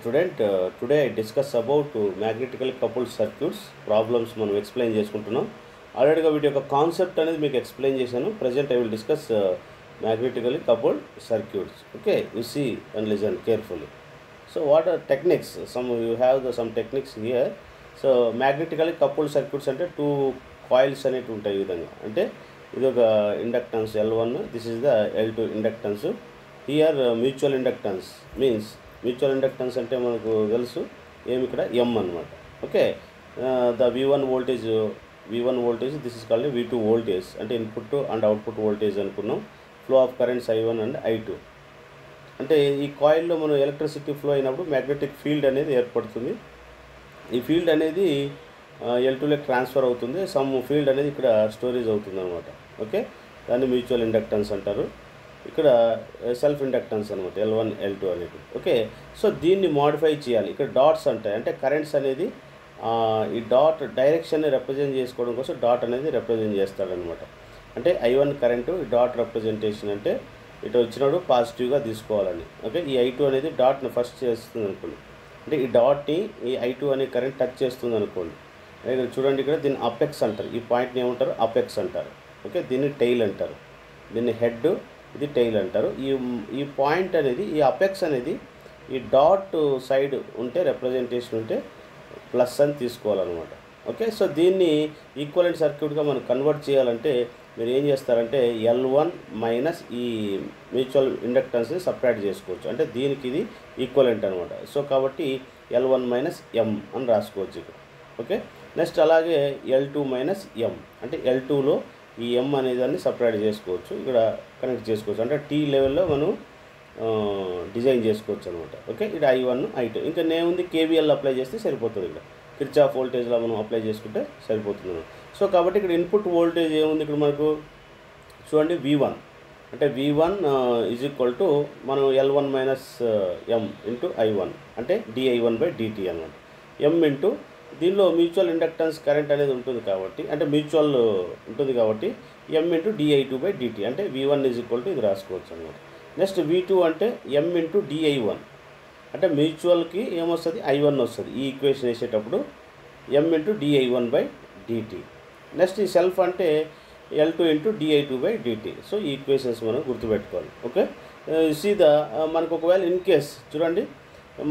Student today I discuss about magnetically coupled circuits problems మనం explain చేసుకుంటున్నాం. ఆల్రెడీగా వీటి యొక్క కాన్సెప్ట్ అనేది మీకు ఎక్స్ప్లెయిన్ చేశాను. Present I will discuss magnetically coupled circuits. Okay, you see and listen carefully. So what are techniques? You have some techniques here. So magnetically coupled circuits అంటే two coils అనేవి ఉంటాయి. ఈ విధంగా అంటే ఇది ఒక inductance L1, this is the L2 inductance. Here mutual inductance means, mutual inductance అంటే మనకు తెలుసు ఏమి ఇక్కడ M అనమాట. Okay, the V1 voltage this is called V2 voltage అంటే ఇన్పుట్ అండ్ అవుట్పుట్ వోల్టేజ్ అనుకున్నాం. Flow of currents I1 and I2 అంటే ఈ కాయిల్లో మనం ఎలక్ట్రిసిటీ ఫ్లో అయినప్పుడు మ్యాగ్నెటిక్ ఫీల్డ్ అనేది ఏర్పడుతుంది. ఈ ఫీల్డ్ అనేది L2లోకి ట్రాన్స్ఫర్ అవుతుంది. సమ్ ఫీల్డ్ అనేది ఇక్కడ స్టోరేజ్ అవుతుంది అనమాట. ఓకే, దాన్ని మ్యూచువల్ ఇండక్టెన్స్ అంటారు. ఇక్కడ సెల్ఫ్ ఇండక్టెన్స్ అనమాట L1 L2 అనేది. ఓకే, సో దీన్ని మోడిఫై చేయాలి. ఇక్కడ డాట్స్ ఉంటాయి అంటే కరెంట్స్ అనేది ఈ డాట్ డైరెక్షన్ని రిప్రజెంట్ చేసుకోవడం కోసం డాట్ అనేది రిప్రజెంట్ చేస్తాడనమాట. అంటే I1 కరెంటు డాట్ రిప్రజెంటేషన్ అంటే ఇటు వచ్చినప్పుడు పాజిటివ్గా తీసుకోవాలని. ఓకే, ఈ I2 అనేది డాట్ని ఫస్ట్ చేస్తుంది అనుకోండి. అంటే ఈ డాట్ని ఈ I2 అనే కరెంట్ టచ్ చేస్తుంది అనుకోండి. ఇక్కడ చూడండి, ఇక్కడ దీన్ని అపెక్స్ అంటారు. ఈ పాయింట్ని ఏమంటారు? అపెక్స్ అంటారు. ఓకే, దీన్ని టెయిల్ అంటారు. దీన్ని హెడ్, ఇది టెయిల్ అంటారు. ఈ పాయింట్ అనేది, ఈ అపెక్స్ అనేది ఈ డాట్ సైడ్ ఉంటే రిప్రజెంటేషన్ ఉంటే ప్లస్ అని తీసుకోవాలన్నమాట. ఓకే, సో దీన్ని ఈక్వలెంట్ సర్క్యూట్గా మనం కన్వర్ట్ చేయాలంటే మీరు ఏం చేస్తారంటే L1 మైనస్ ఈ మ్యూచువల్ ఇండక్టెన్స్ని సపరేట్ చేసుకోవచ్చు. అంటే దీనికి ఇది ఈక్వలెంట్ అనమాట. సో కాబట్టి L1 మైనస్ M అని రాసుకోవచ్చు ఇక్కడ. ఓకే, నెక్స్ట్ అలాగే L2 మైనస్ M అంటే L2లో ఈ M అనే దాన్ని సపరేట్ చేసుకోవచ్చు, ఇక్కడ కనెక్ట్ చేసుకోవచ్చు. అంటే T లెవెల్లో మనం డిజైన్ చేసుకోవచ్చు అనమాట. ఓకే, ఇది I1 I2 ఇంకా నేముంది KVL అప్లై చేస్తే సరిపోతుంది. ఇక్కడ కిర్చాఫ్ వోల్టేజ్లో మనం అప్లై చేసుకుంటే సరిపోతుంది. సో కాబట్టి ఇక్కడ ఇన్పుట్ వోల్టేజ్ ఏముంది ఇక్కడ మనకు చూడండి V1 అంటే V1 ఈజ్ ఈక్వల్ టు మనం L1 minus M into I1 అంటే dI1/dt అనమాట. M ఇంటూ దీనిలో మ్యూచువల్ ఇండక్టెన్స్ కరెంట్ అనేది ఉంటుంది కాబట్టి, అంటే మ్యూచువల్ ఉంటుంది కాబట్టి M ఇంటూ dI2/dt అంటే V1 ఈజ్ ఈక్వల్ టు ఇది రాసుకోవచ్చు అనమాట. నెక్స్ట్ V2 అంటే M ఇంటూ dI1 అంటే మ్యూచువల్కి ఏమొస్తుంది? I1 వస్తుంది. ఈ ఈక్వేషన్ వేసేటప్పుడు M ఇంటూ dI1/dt. నెక్స్ట్ ఈ సెల్ఫ్ అంటే L2 ఇంటూ dI2/dt. సో ఈ ఈక్వేషన్స్ మనం గుర్తుపెట్టుకోవాలి. ఓకే, సీదా మనకు ఒకవేళ ఇన్ కేస్ చూడండి,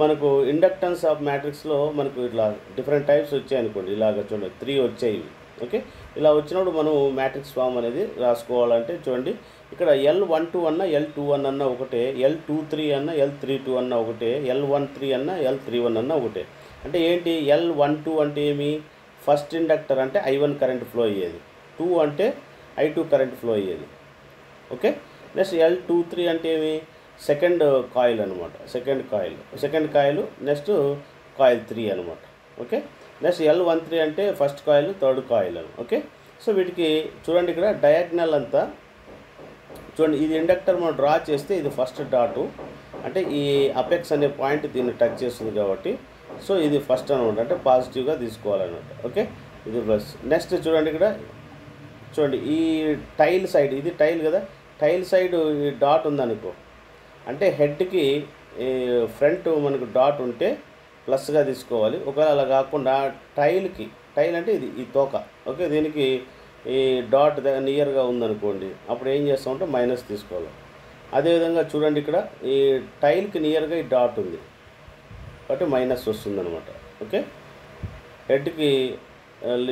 మనకు ఇండక్టెన్స్ ఆఫ్ మ్యాట్రిక్స్లో మనకు ఇట్లా డిఫరెంట్ టైప్స్ వచ్చాయనుకోండి. ఇలాగ చూడండి 3 వచ్చాయి. ఓకే, ఇలా వచ్చినప్పుడు మనం మ్యాట్రిక్స్ ఫామ్ అనేది రాసుకోవాలంటే చూడండి, ఇక్కడ L12 అన్న L21 అన్న ఒకటే, L23 అన్న L32 అన్న ఒకటే, L13 అన్న L31 అన్న ఒకటే. అంటే ఏంటి? L12 అంటే ఏమి? ఫస్ట్ ఇండక్టర్ అంటే I1 కరెంట్ ఫ్లో అయ్యేది. 2 అంటే I2 కరెంట్ ఫ్లో అయ్యేది. ఓకే, నెక్స్ట్ L23 అంటే ఏమి? సెకండ్ కాయిల్ అనమాట. సెకండ్ కాయిల్ నెక్స్ట్ కాయిల్ 3 అనమాట. ఓకే, నెక్స్ట్ L13 అంటే ఫస్ట్ కాయిల్, థర్డ్ కాయిల్ అని. ఓకే, సో వీటికి చూడండి ఇక్కడ డయాగ్నల్ అంతా చూడండి, ఇది ఇండక్టర్ మనం డ్రా చేస్తే ఇది ఫస్ట్ డాటు అంటే ఈ అపెక్స్ అనే పాయింట్ దీన్ని టచ్ చేస్తుంది కాబట్టి సో ఇది ఫస్ట్ అనమాట, అంటే పాజిటివ్గా తీసుకోవాలన్నమాట. ఓకే, ఇది ప్లస్. నెక్స్ట్ చూడండి ఇక్కడ చూడండి, ఈ టైల్ సైడ్, ఇది టైల్ కదా, టైల్ సైడ్ ఈ డాట్ ఉందనుకో అంటే హెడ్కి ఫ్రంట్ మనకు డాట్ ఉంటే ప్లస్గా తీసుకోవాలి. ఒకవేళ అలా కాకుండా టైల్ అంటే ఇది ఈ తోక. ఓకే, దీనికి ఈ డాట్ నియర్గా ఉందనుకోండి, అప్పుడు ఏం చేస్తామంటే మైనస్ తీసుకోవాలి. అదేవిధంగా చూడండి, ఇక్కడ ఈ టైల్కి నియర్గా ఈ డాట్ ఉంది కాబట్టి మైనస్ వస్తుందన్నమాట. ఓకే, హెడ్కి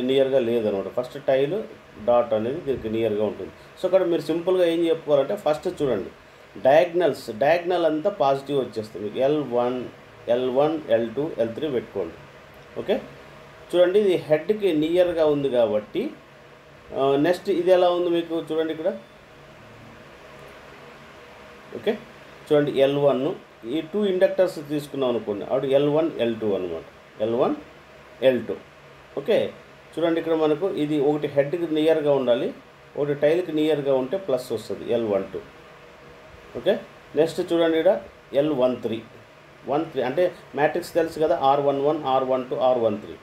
నియర్గా లేదనమాట. ఫస్ట్ టైల్ డాట్ అనేది దీనికి నియర్గా ఉంటుంది. సో ఇక్కడ మీరు సింపుల్గా ఏం చెప్పుకోవాలంటే ఫస్ట్ చూడండి, డయాగ్నల్ అంతా పాజిటివ్ వచ్చేస్తుంది. L1 L2 L3 పెట్టుకోండి. ఓకే, చూడండి ఇది హెడ్కి నియర్గా ఉంది కాబట్టి నెక్స్ట్ ఇది ఎలా ఉంది మీకు చూడండి ఇక్కడ. ఓకే, చూడండి L1 ఈ 2 ఇండక్టర్స్ తీసుకున్నాం అనుకోండి, అప్పుడు L1 L2 అనమాట. L1 L2. ఓకే, చూడండి ఇక్కడ మనకు ఇది ఒకటి హెడ్కి నియర్గా ఉండాలి, ఒకటి టైల్కి నియర్గా ఉంటే ప్లస్ వస్తుంది L12. ఓకే, నెక్స్ట్ చూడండి ఇక్కడ L13 అంటే మ్యాట్రిక్స్ తెలుసు కదా, R11 R12 R13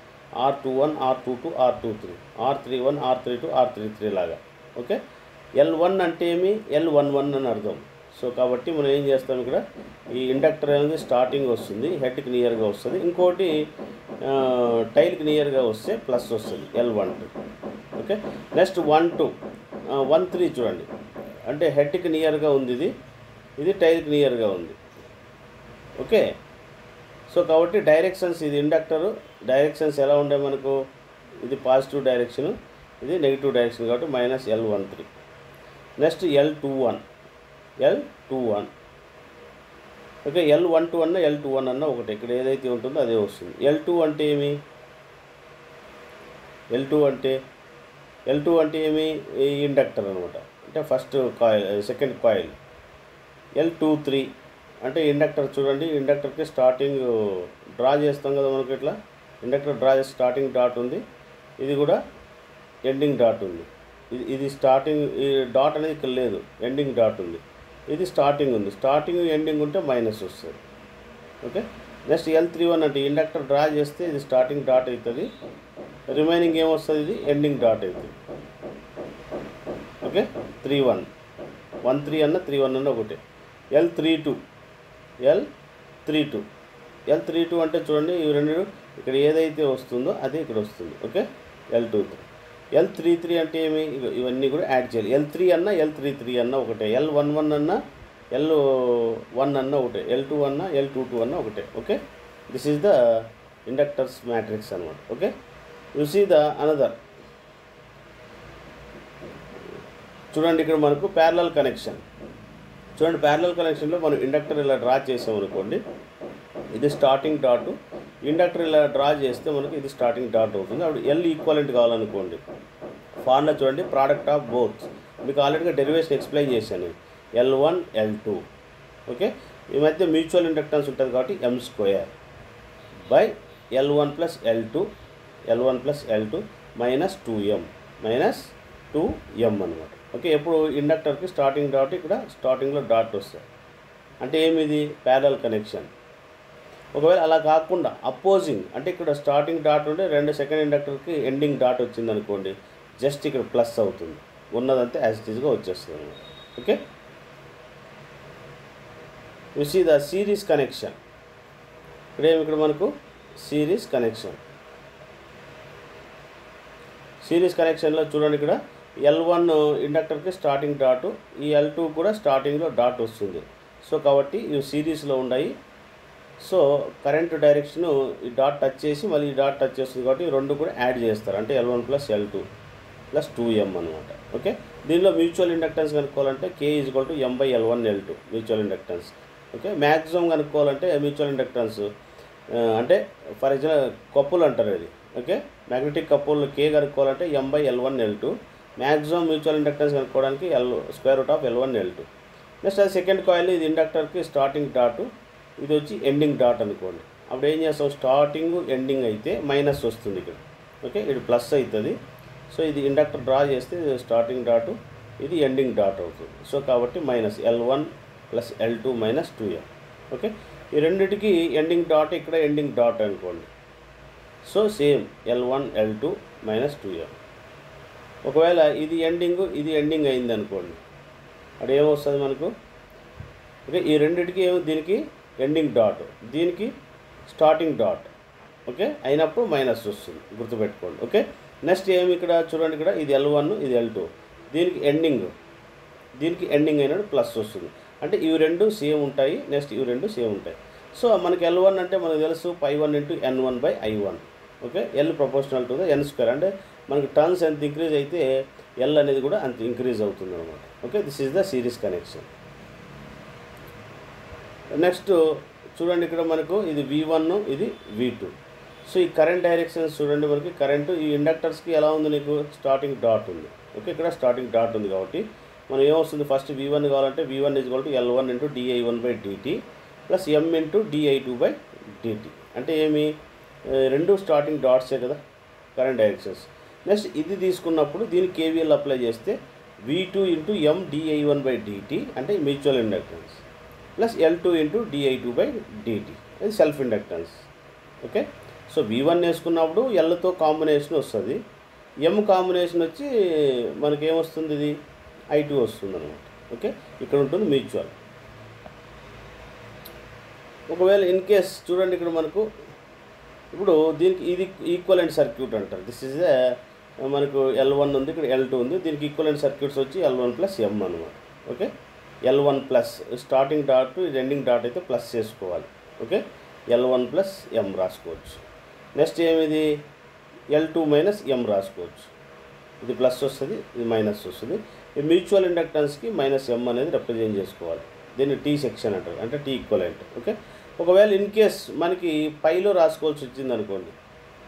R21 R22 R23 R31 R32 R33 లాగా. ఓకే, L1 అంటే ఏమి? L11 అని అర్థం. సో కాబట్టి మనం ఏం చేస్తాం, ఇక్కడ ఈ ఇండక్టర్ అనేది స్టార్టింగ్ వస్తుంది, హెడ్కి నియర్గా వస్తుంది, ఇంకోటి టైల్కి నియర్గా వస్తే ప్లస్ వస్తుంది L12. ఓకే, నెక్స్ట్ 1 2 1 3 చూడండి, అంటే హెడ్కి నియర్గా ఉంది, ఇది టైల్కి నియర్గా ఉంది. ఓకే, సో కాబట్టి డైరెక్షన్స్, ఇది ఇండక్టరు డైరెక్షన్స్ ఎలా ఉండే మనకు, ఇది పాజిటివ్ డైరెక్షను, ఇది నెగిటివ్ డైరెక్షన్ కాబట్టి -L13. Next L21. Okay, L12 అన్న L21 అన్న ఒకటే, ఇక్కడ ఏదైతే ఉంటుందో అదే వస్తుంది. L2 అంటే ఏమి, L2 అంటే ఏమి, ఈ ఇండక్టర్ అనమాట, అంటే first coil, second coil. L23 అంటే ఇండక్టర్ చూడండి, ఇండక్టర్కి స్టార్టింగ్ డ్రా చేస్తాం కదా మనకి, ఇట్లా ఇండక్టర్ డ్రా చేసి స్టార్టింగ్ డాట్ ఉంది, ఇది కూడా ఎండింగ్ డాట్ ఉంది. ఇది స్టార్టింగ్, ఈ డాట్ అనేది ఇక్కడ లేదు, ఎండింగ్ డాట్ ఉంది. ఇది స్టార్టింగ్ ఉంది, స్టార్టింగ్ ఎండింగ్ ఉంటే మైనస్ వస్తుంది. ఓకే, నెక్స్ట్ L31 అంటే ఇండక్టర్ డ్రా చేస్తే ఇది స్టార్టింగ్ డాట్ అవుతుంది, రిమైనింగ్ ఏమొస్తుంది, ఇది ఎండింగ్ డాట్ అవుతుంది. ఓకే, 31 13 అన్న 31 అన్న ఒకటే. L32 అంటే చూడండి, ఇవి రెండు ఇక్కడ ఏదైతే వస్తుందో అదే ఇక్కడ వస్తుంది. Okay, L23. L33 అంటే ఏమి, ఇవన్నీ కూడా యాడ్ చేయాలి. L3 అన్న L33 అన్న ఒకటే, L11 అన్న L1 అన్న ఒకటే, L2 అన్న L22 అన్న ఒకటే. Okay, this is the inductors matrix అనమాట. Okay, you see the another, చూడండి ఇక్కడ మనకు ప్యారలల్ కనెక్షన్. చూడండి, ప్యారలల్ కనెక్షన్లో మనం ఇండక్టర్ ఇలా డ్రా చేసామనుకోండి, ఇది స్టార్టింగ్ డాటు, ఇండక్టర్ ఇలా డ్రా చేస్తే మనకి ఇది స్టార్టింగ్ డాట్ అవుతుంది. అప్పుడు L ఈక్వలెంట్ కావాలనుకోండి, ఫార్ములా చూడండి, ప్రోడక్ట్ ఆఫ్ బోత్, మీకు ఆల్రెడీగా డెరివేషన్ ఎక్స్ప్లెయిన్ చేశాను, L1 L2. ఓకే, ఈ మధ్య మ్యూచువల్ ఇండక్టెన్స్ ఉంటుంది కాబట్టి M² by L1 + L2 -2M అనమాట. ఓకే, ఎప్పుడు ఇండక్టర్కి స్టార్టింగ్ డాట్, ఇక్కడ స్టార్టింగ్లో డాట్ వస్తుంది, అంటే ఏమిది ప్యారలల్ కనెక్షన్. ఒకవేళ అలా కాకుండా అపోజింగ్, అంటే ఇక్కడ స్టార్టింగ్ డాట్ ఉంటే సెకండ్ ఇండక్టర్కి ఎండింగ్ డాట్ వచ్చింది అనుకోండి, జస్ట్ ఇక్కడ ప్లస్ అవుతుంది, ఉన్నదంతా యాజ్ ఇట్ ఈజ్గా వచ్చేస్తుంది అనమాట. Okay, you see the series connection. ఇక్కడ మనకు సిరీస్ కనెక్షన్లో చూడండి, ఇక్కడ L1 ఇండక్టర్కి స్టార్టింగ్ డాటు, ఈ L2 కూడా స్టార్టింగ్లో డాట్ వస్తుంది. సో కాబట్టి ఇవి సిరీస్లో ఉన్నాయి. సో కరెంట్ డైరెక్షను ఈ డాట్ టచ్ చేసి మళ్ళీ ఈ డాట్ టచ్ చేస్తుంది కాబట్టి రెండు కూడా యాడ్ చేస్తారు, అంటే L1 + L2 + 2M అనమాట. ఓకే, దీనిలో మ్యూచువల్ ఇండక్టెన్స్ కనుక్కోవాలంటే K = M/L1L2 mutual inductance. Okay, maximum కనుక్కోవాలంటే మ్యూచువల్ ఇండక్టెన్స్ అంటే ఫర్ ఎగ్జాంపుల్ కప్పులు అంటారు ఇది. ఓకే, మ్యాగ్నెటిక్ కప్పులు K కనుక్కోవాలంటే M/L1L2, మ్యాక్సిమం మ్యూచువల్ ఇండక్టెన్స్ కనుక్కోవడానికి L√L1L2. నెక్స్ట్ అది సెకండ్ కాయిల్, ఇది ఇండక్టర్కి స్టార్టింగ్ డాటు, ఇది వచ్చి ఎండింగ్ డాట్ అనుకోండి. అప్పుడు ఏం చేస్తాం, స్టార్టింగ్ ఎండింగ్ అయితే మైనస్ వస్తుంది ఇక్కడ. ఓకే, ఇది ప్లస్ అవుతుంది. సో ఇది ఇండక్టర్ డ్రా చేస్తే ఇది స్టార్టింగ్ డాటు, ఇది ఎండింగ్ డాట్ అవుతుంది. సో కాబట్టి -L1 + L2 - 2M. ఓకే, ఈ రెండింటికి ఎండింగ్ డాట్, ఇక్కడ ఎండింగ్ డాట్ అనుకోండి. So same L1 L2 - 2M. ఒకవేళ ఇది ఎండింగ్ అయింది అనుకోండి, అక్కడ ఏమొస్తుంది మనకు, ఓకే, ఈ రెండింటికి దీనికి ఎండింగ్ డాట్, దీనికి స్టార్టింగ్ డాట్. ఓకే, అయినప్పుడు మైనస్ వస్తుంది, గుర్తుపెట్టుకోండి. ఓకే, నెక్స్ట్ ఏమి ఇక్కడ చూడండి, ఇక్కడ ఇది L1 ఇది L2, దీనికి ఎండింగ్ అయినప్పుడు ప్లస్ వస్తుంది, అంటే ఇవి రెండు సేమ్ ఉంటాయి. నెక్స్ట్ ఇవి రెండు సేమ్ ఉంటాయి. సో మనకి L1 అంటే మనకు తెలుసు π1 × N1/I1. Okay, L proportional to the N², అంటే మనకి టర్న్స్ ఎంత ఇంక్రీజ్ అయితే L అనేది కూడా అంత ఇంక్రీజ్ అవుతుంది అనమాట. Okay, this is the series connection. Next చూడండి, ఇక్కడ మనకు ఇది V1 ఇది V2. సో ఈ కరెంట్ డైరెక్షన్స్ చూడండి, మనకి కరెంటు ఈ ఇండక్టర్స్కి ఎలా ఉంది, నీకు స్టార్టింగ్ డాట్ ఉంది. ఓకే, ఇక్కడ స్టార్టింగ్ డాట్ ఉంది కాబట్టి మనం ఏమొస్తుంది, ఫస్ట్ V1 కావాలంటే V1 = L1 × dI1/dt + M × dI2/dt. అంటే ఏమి, రెండు స్టార్టింగ్ డాట్సే కదా కరెంట్ డైరెక్షన్స్. నెక్స్ట్ ఇది తీసుకున్నప్పుడు దీనికి KVL అప్లై చేస్తే V2 × M dI1/dt అంటే మ్యూచువల్ ఇండక్టెన్స్ + L2 × dI2/dt ఇది self inductance. Okay, so V1 వేసుకున్నప్పుడు Lతో కాంబినేషన్ వస్తుంది, M కాంబినేషన్ వచ్చి మనకేమొస్తుంది, ఇది I2 వస్తుంది అనమాట. ఓకే, ఇక్కడ ఉంటుంది మ్యూచువల్. ఒకవేళ ఇన్ కేస్ చూడండి ఇక్కడ మనకు ఇప్పుడు దీనికి ఇది ఈక్వలెంట్ సర్క్యూట్ అంటారు. దిస్ ఈజ్ మనకు L1 ఉంది, ఇక్కడ L2 ఉంది. దీనికి ఈక్వలెంట్ సర్క్యూట్స్ వచ్చి L1 ప్లస్ M అనమాట. Okay, L1 plus starting dot ending dot అయితే ప్లస్ చేసుకోవాలి. ఓకే, L1 ప్లస్ M రాసుకోవచ్చు. నెక్స్ట్ ఏమిది L2 మైనస్ M రాసుకోవచ్చు. ఇది ప్లస్ వస్తుంది, ఇది మైనస్ వస్తుంది. ఈ మ్యూచువల్ ఇండక్టెన్స్కి మైనస్ M అనేది రిప్రజెంట్ చేసుకోవాలి. దీన్ని T సెక్షన్ అంటారు, అంటే T ఈక్వలెంట్. ఓకే, ఒకవేళ ఇన్ కేస్ మనకి పైలో రాసుకోవాల్సి వచ్చింది అనుకోండి,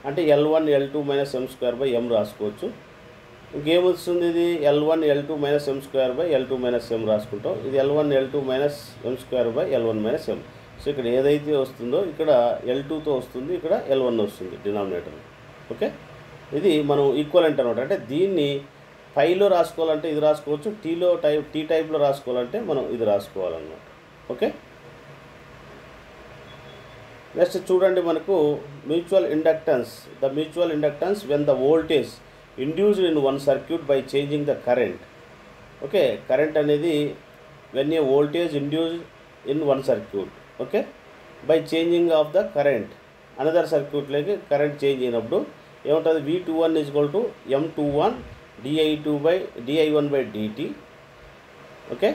అంటే L1 L2 minus M square by M రాసుకోవచ్చు. ఇంకేమొస్తుంది, ఇది L1 L2 minus M square by L2 minus M రాసుకుంటాం. ఇది L1 L2 minus M square by L1 minus M. So ఇక్కడ ఏదైతే వస్తుందో ఇక్కడ L2తో వస్తుంది, ఇక్కడ L1 వస్తుంది డినామినేటర్. ఓకే, ఇది మనం ఈక్వలెంట్ అనమాట. అంటే దీన్ని పైలో రాసుకోవాలంటే ఇది రాసుకోవచ్చు, టీ టైప్లో రాసుకోవాలంటే మనం ఇది రాసుకోవాలన్నమాట. ఓకే, నెక్స్ట్ చూడండి మనకు mutual inductance. The mutual inductance when the voltage induced in one circuit by changing the current. Okay, current అనేది when a voltage induced in one circuit, okay, by changing of the current another సర్క్యూట్లోకి current change అయినప్పుడు ఏముంటుంది, V21 = M21 di1 by dt. Okay,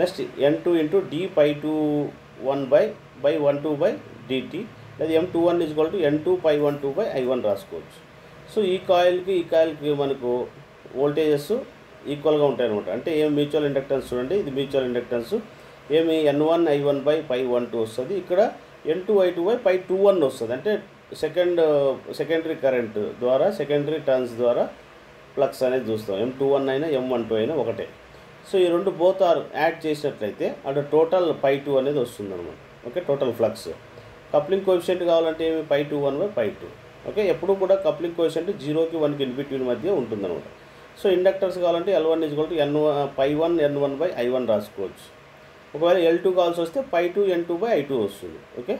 next N2 × dπ21 by 12 by dt, లేదా M21 = N2π12 by I1 రాసుకోవచ్చు. So ఈ కాయిల్కి మనకు voltages ఈక్వల్గా ఉంటాయి అనమాట. అంటే ఏం మ్యూచువల్ ఇండక్టెన్స్ చూడండి, ఇది మ్యూచువల్ ఇండక్టెన్స్ ఏమి N1 I1 by π12 వస్తుంది, ఇక్కడ N2 I2 by π21 వస్తుంది. అంటే సెకండరీ కరెంట్ ద్వారా సెకండరీ టర్న్స్ ద్వారా ఫ్లక్స్ అనేది చూస్తాం. M21 అయినా M12 అయినా ఒకటే. సో ఈ రెండు బోత్ ఆర్ యాడ్ చేసినట్లయితే అక్కడ టోటల్ π2 అనేది వస్తుంది అనమాట. Okay, total flux. Coupling coefficient కావాలంటే ఏమి π21 by π2. ఓకే, ఎప్పుడు కూడా కప్లింగ్ కోఎఫిషియంట్ 0కి 1కి ఇన్ బిట్వీన్ మధ్య ఉంటుందన్నమాట. సో ఇండక్టర్స్ కావాలంటే L1 = π1 N1 by I1 రాసుకోవచ్చు. ఒకవేళ L2 కావాల్సి వస్తే π2 N2 by I2 వస్తుంది. ఓకే,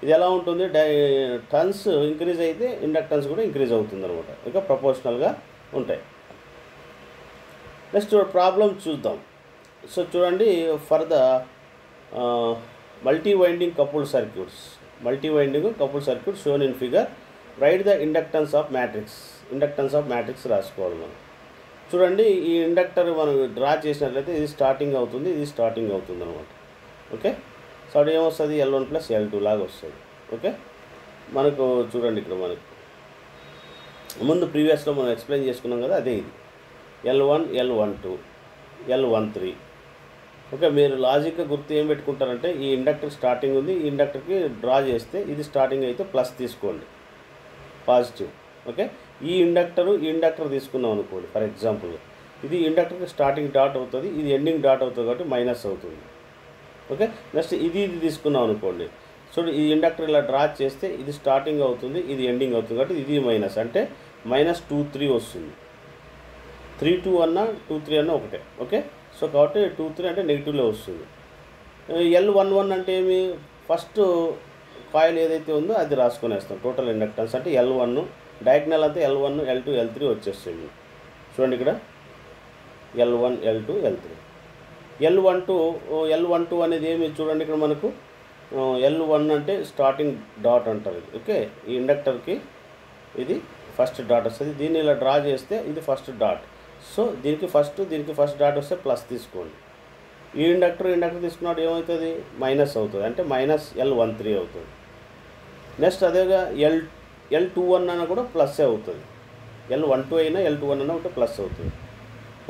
ఇది ఎలా ఉంటుంది, టర్న్స్ ఇంక్రీజ్ అయితే ఇండక్టెన్స్ కూడా ఇంక్రీజ్ అవుతుంది అనమాట. ఇక ప్రపోర్షనల్గా ఉంటాయి. నెక్స్ట్ ప్రాబ్లం చూద్దాం. సో చూడండి, for the multi winding coupled circuit shown in figure right the inductance of matrix రాసుకోవాలి మనం. చూడండి, ఈ ఇండక్టర్ మనం డ్రా చేసినట్లయితే ఇది స్టార్టింగ్ అవుతుంది, ఇది స్టార్టింగ్ అవుతుంది అనమాట. ఓకే, సో అది ఏమొస్తుంది, L1 ప్లస్ L2 లాగా వస్తుంది. ఓకే, మనకు చూడండి ఇక్కడ మనకు ముందు ప్రీవియస్లో మనం ఎక్స్ప్లెయిన్ చేసుకున్నాం కదా, అదే ఇది L1 L12 L13. ఓకే, మీరు లాజిక్గా గుర్తు ఏం పెట్టుకుంటారంటే ఈ ఇండక్టర్ స్టార్టింగ్ ఉంది, ఈ ఇండక్టర్కి డ్రా చేస్తే ఇది స్టార్టింగ్ అయితే ప్లస్ తీసుకోండి, పాజిటివ్. ఓకే, ఈ ఇండక్టర్ తీసుకున్నాం అనుకోండి, ఫర్ ఎగ్జాంపుల్ ఇది ఇండక్టర్కి స్టార్టింగ్ డాట్ అవుతుంది, ఇది ఎండింగ్ డాట్ అవుతుంది కాబట్టి మైనస్ అవుతుంది. ఓకే, నెక్స్ట్ ఇది తీసుకున్నాం అనుకోండి. సో ఈ ఇండక్టర్ ఇలా డ్రా చేస్తే ఇది స్టార్టింగ్ అవుతుంది, ఇది ఎండింగ్ అవుతుంది కాబట్టి ఇది మైనస్, అంటే -23 వస్తుంది. 3-2 అన్నా 2-3 అన్నా ఒకటే. ఓకే, సో కాబట్టి 2-3 అంటే నెగిటివ్లో వస్తుంది. L11 అంటే ఏమి, ఫస్ట్ కాయిల్ ఏదైతే ఉందో అది రాసుకునేస్తాం. టోటల్ ఇండక్టెన్స్ అంటే L1, డయాగ్నల్ అంతా L1 L2 L3 వచ్చేస్తుంది. చూడండి ఇక్కడ L1 L2 L3. L12 అనేది ఏమి చూడండి ఇక్కడ మనకు L1 అంటే స్టార్టింగ్ డాట్ అంటారు. ఓకే, ఈ ఇండక్టర్కి ఇది ఫస్ట్ డాట్ వస్తుంది, దీన్ని ఇలా డ్రా చేస్తే ఇది ఫస్ట్ డాట్. సో దీనికి ఫస్ట్ డాట్ వస్తే ప్లస్ తీసుకోండి. ఈ ఇండక్టర్ తీసుకున్నప్పుడు ఏమవుతుంది, మైనస్ అవుతుంది, అంటే -L13 అవుతుంది. నెక్స్ట్ అదేగా L21 అన్న కూడా ప్లస్ అవుతుంది, L12 అయినా L21 అన్న ఒకటి ప్లస్ అవుతుంది.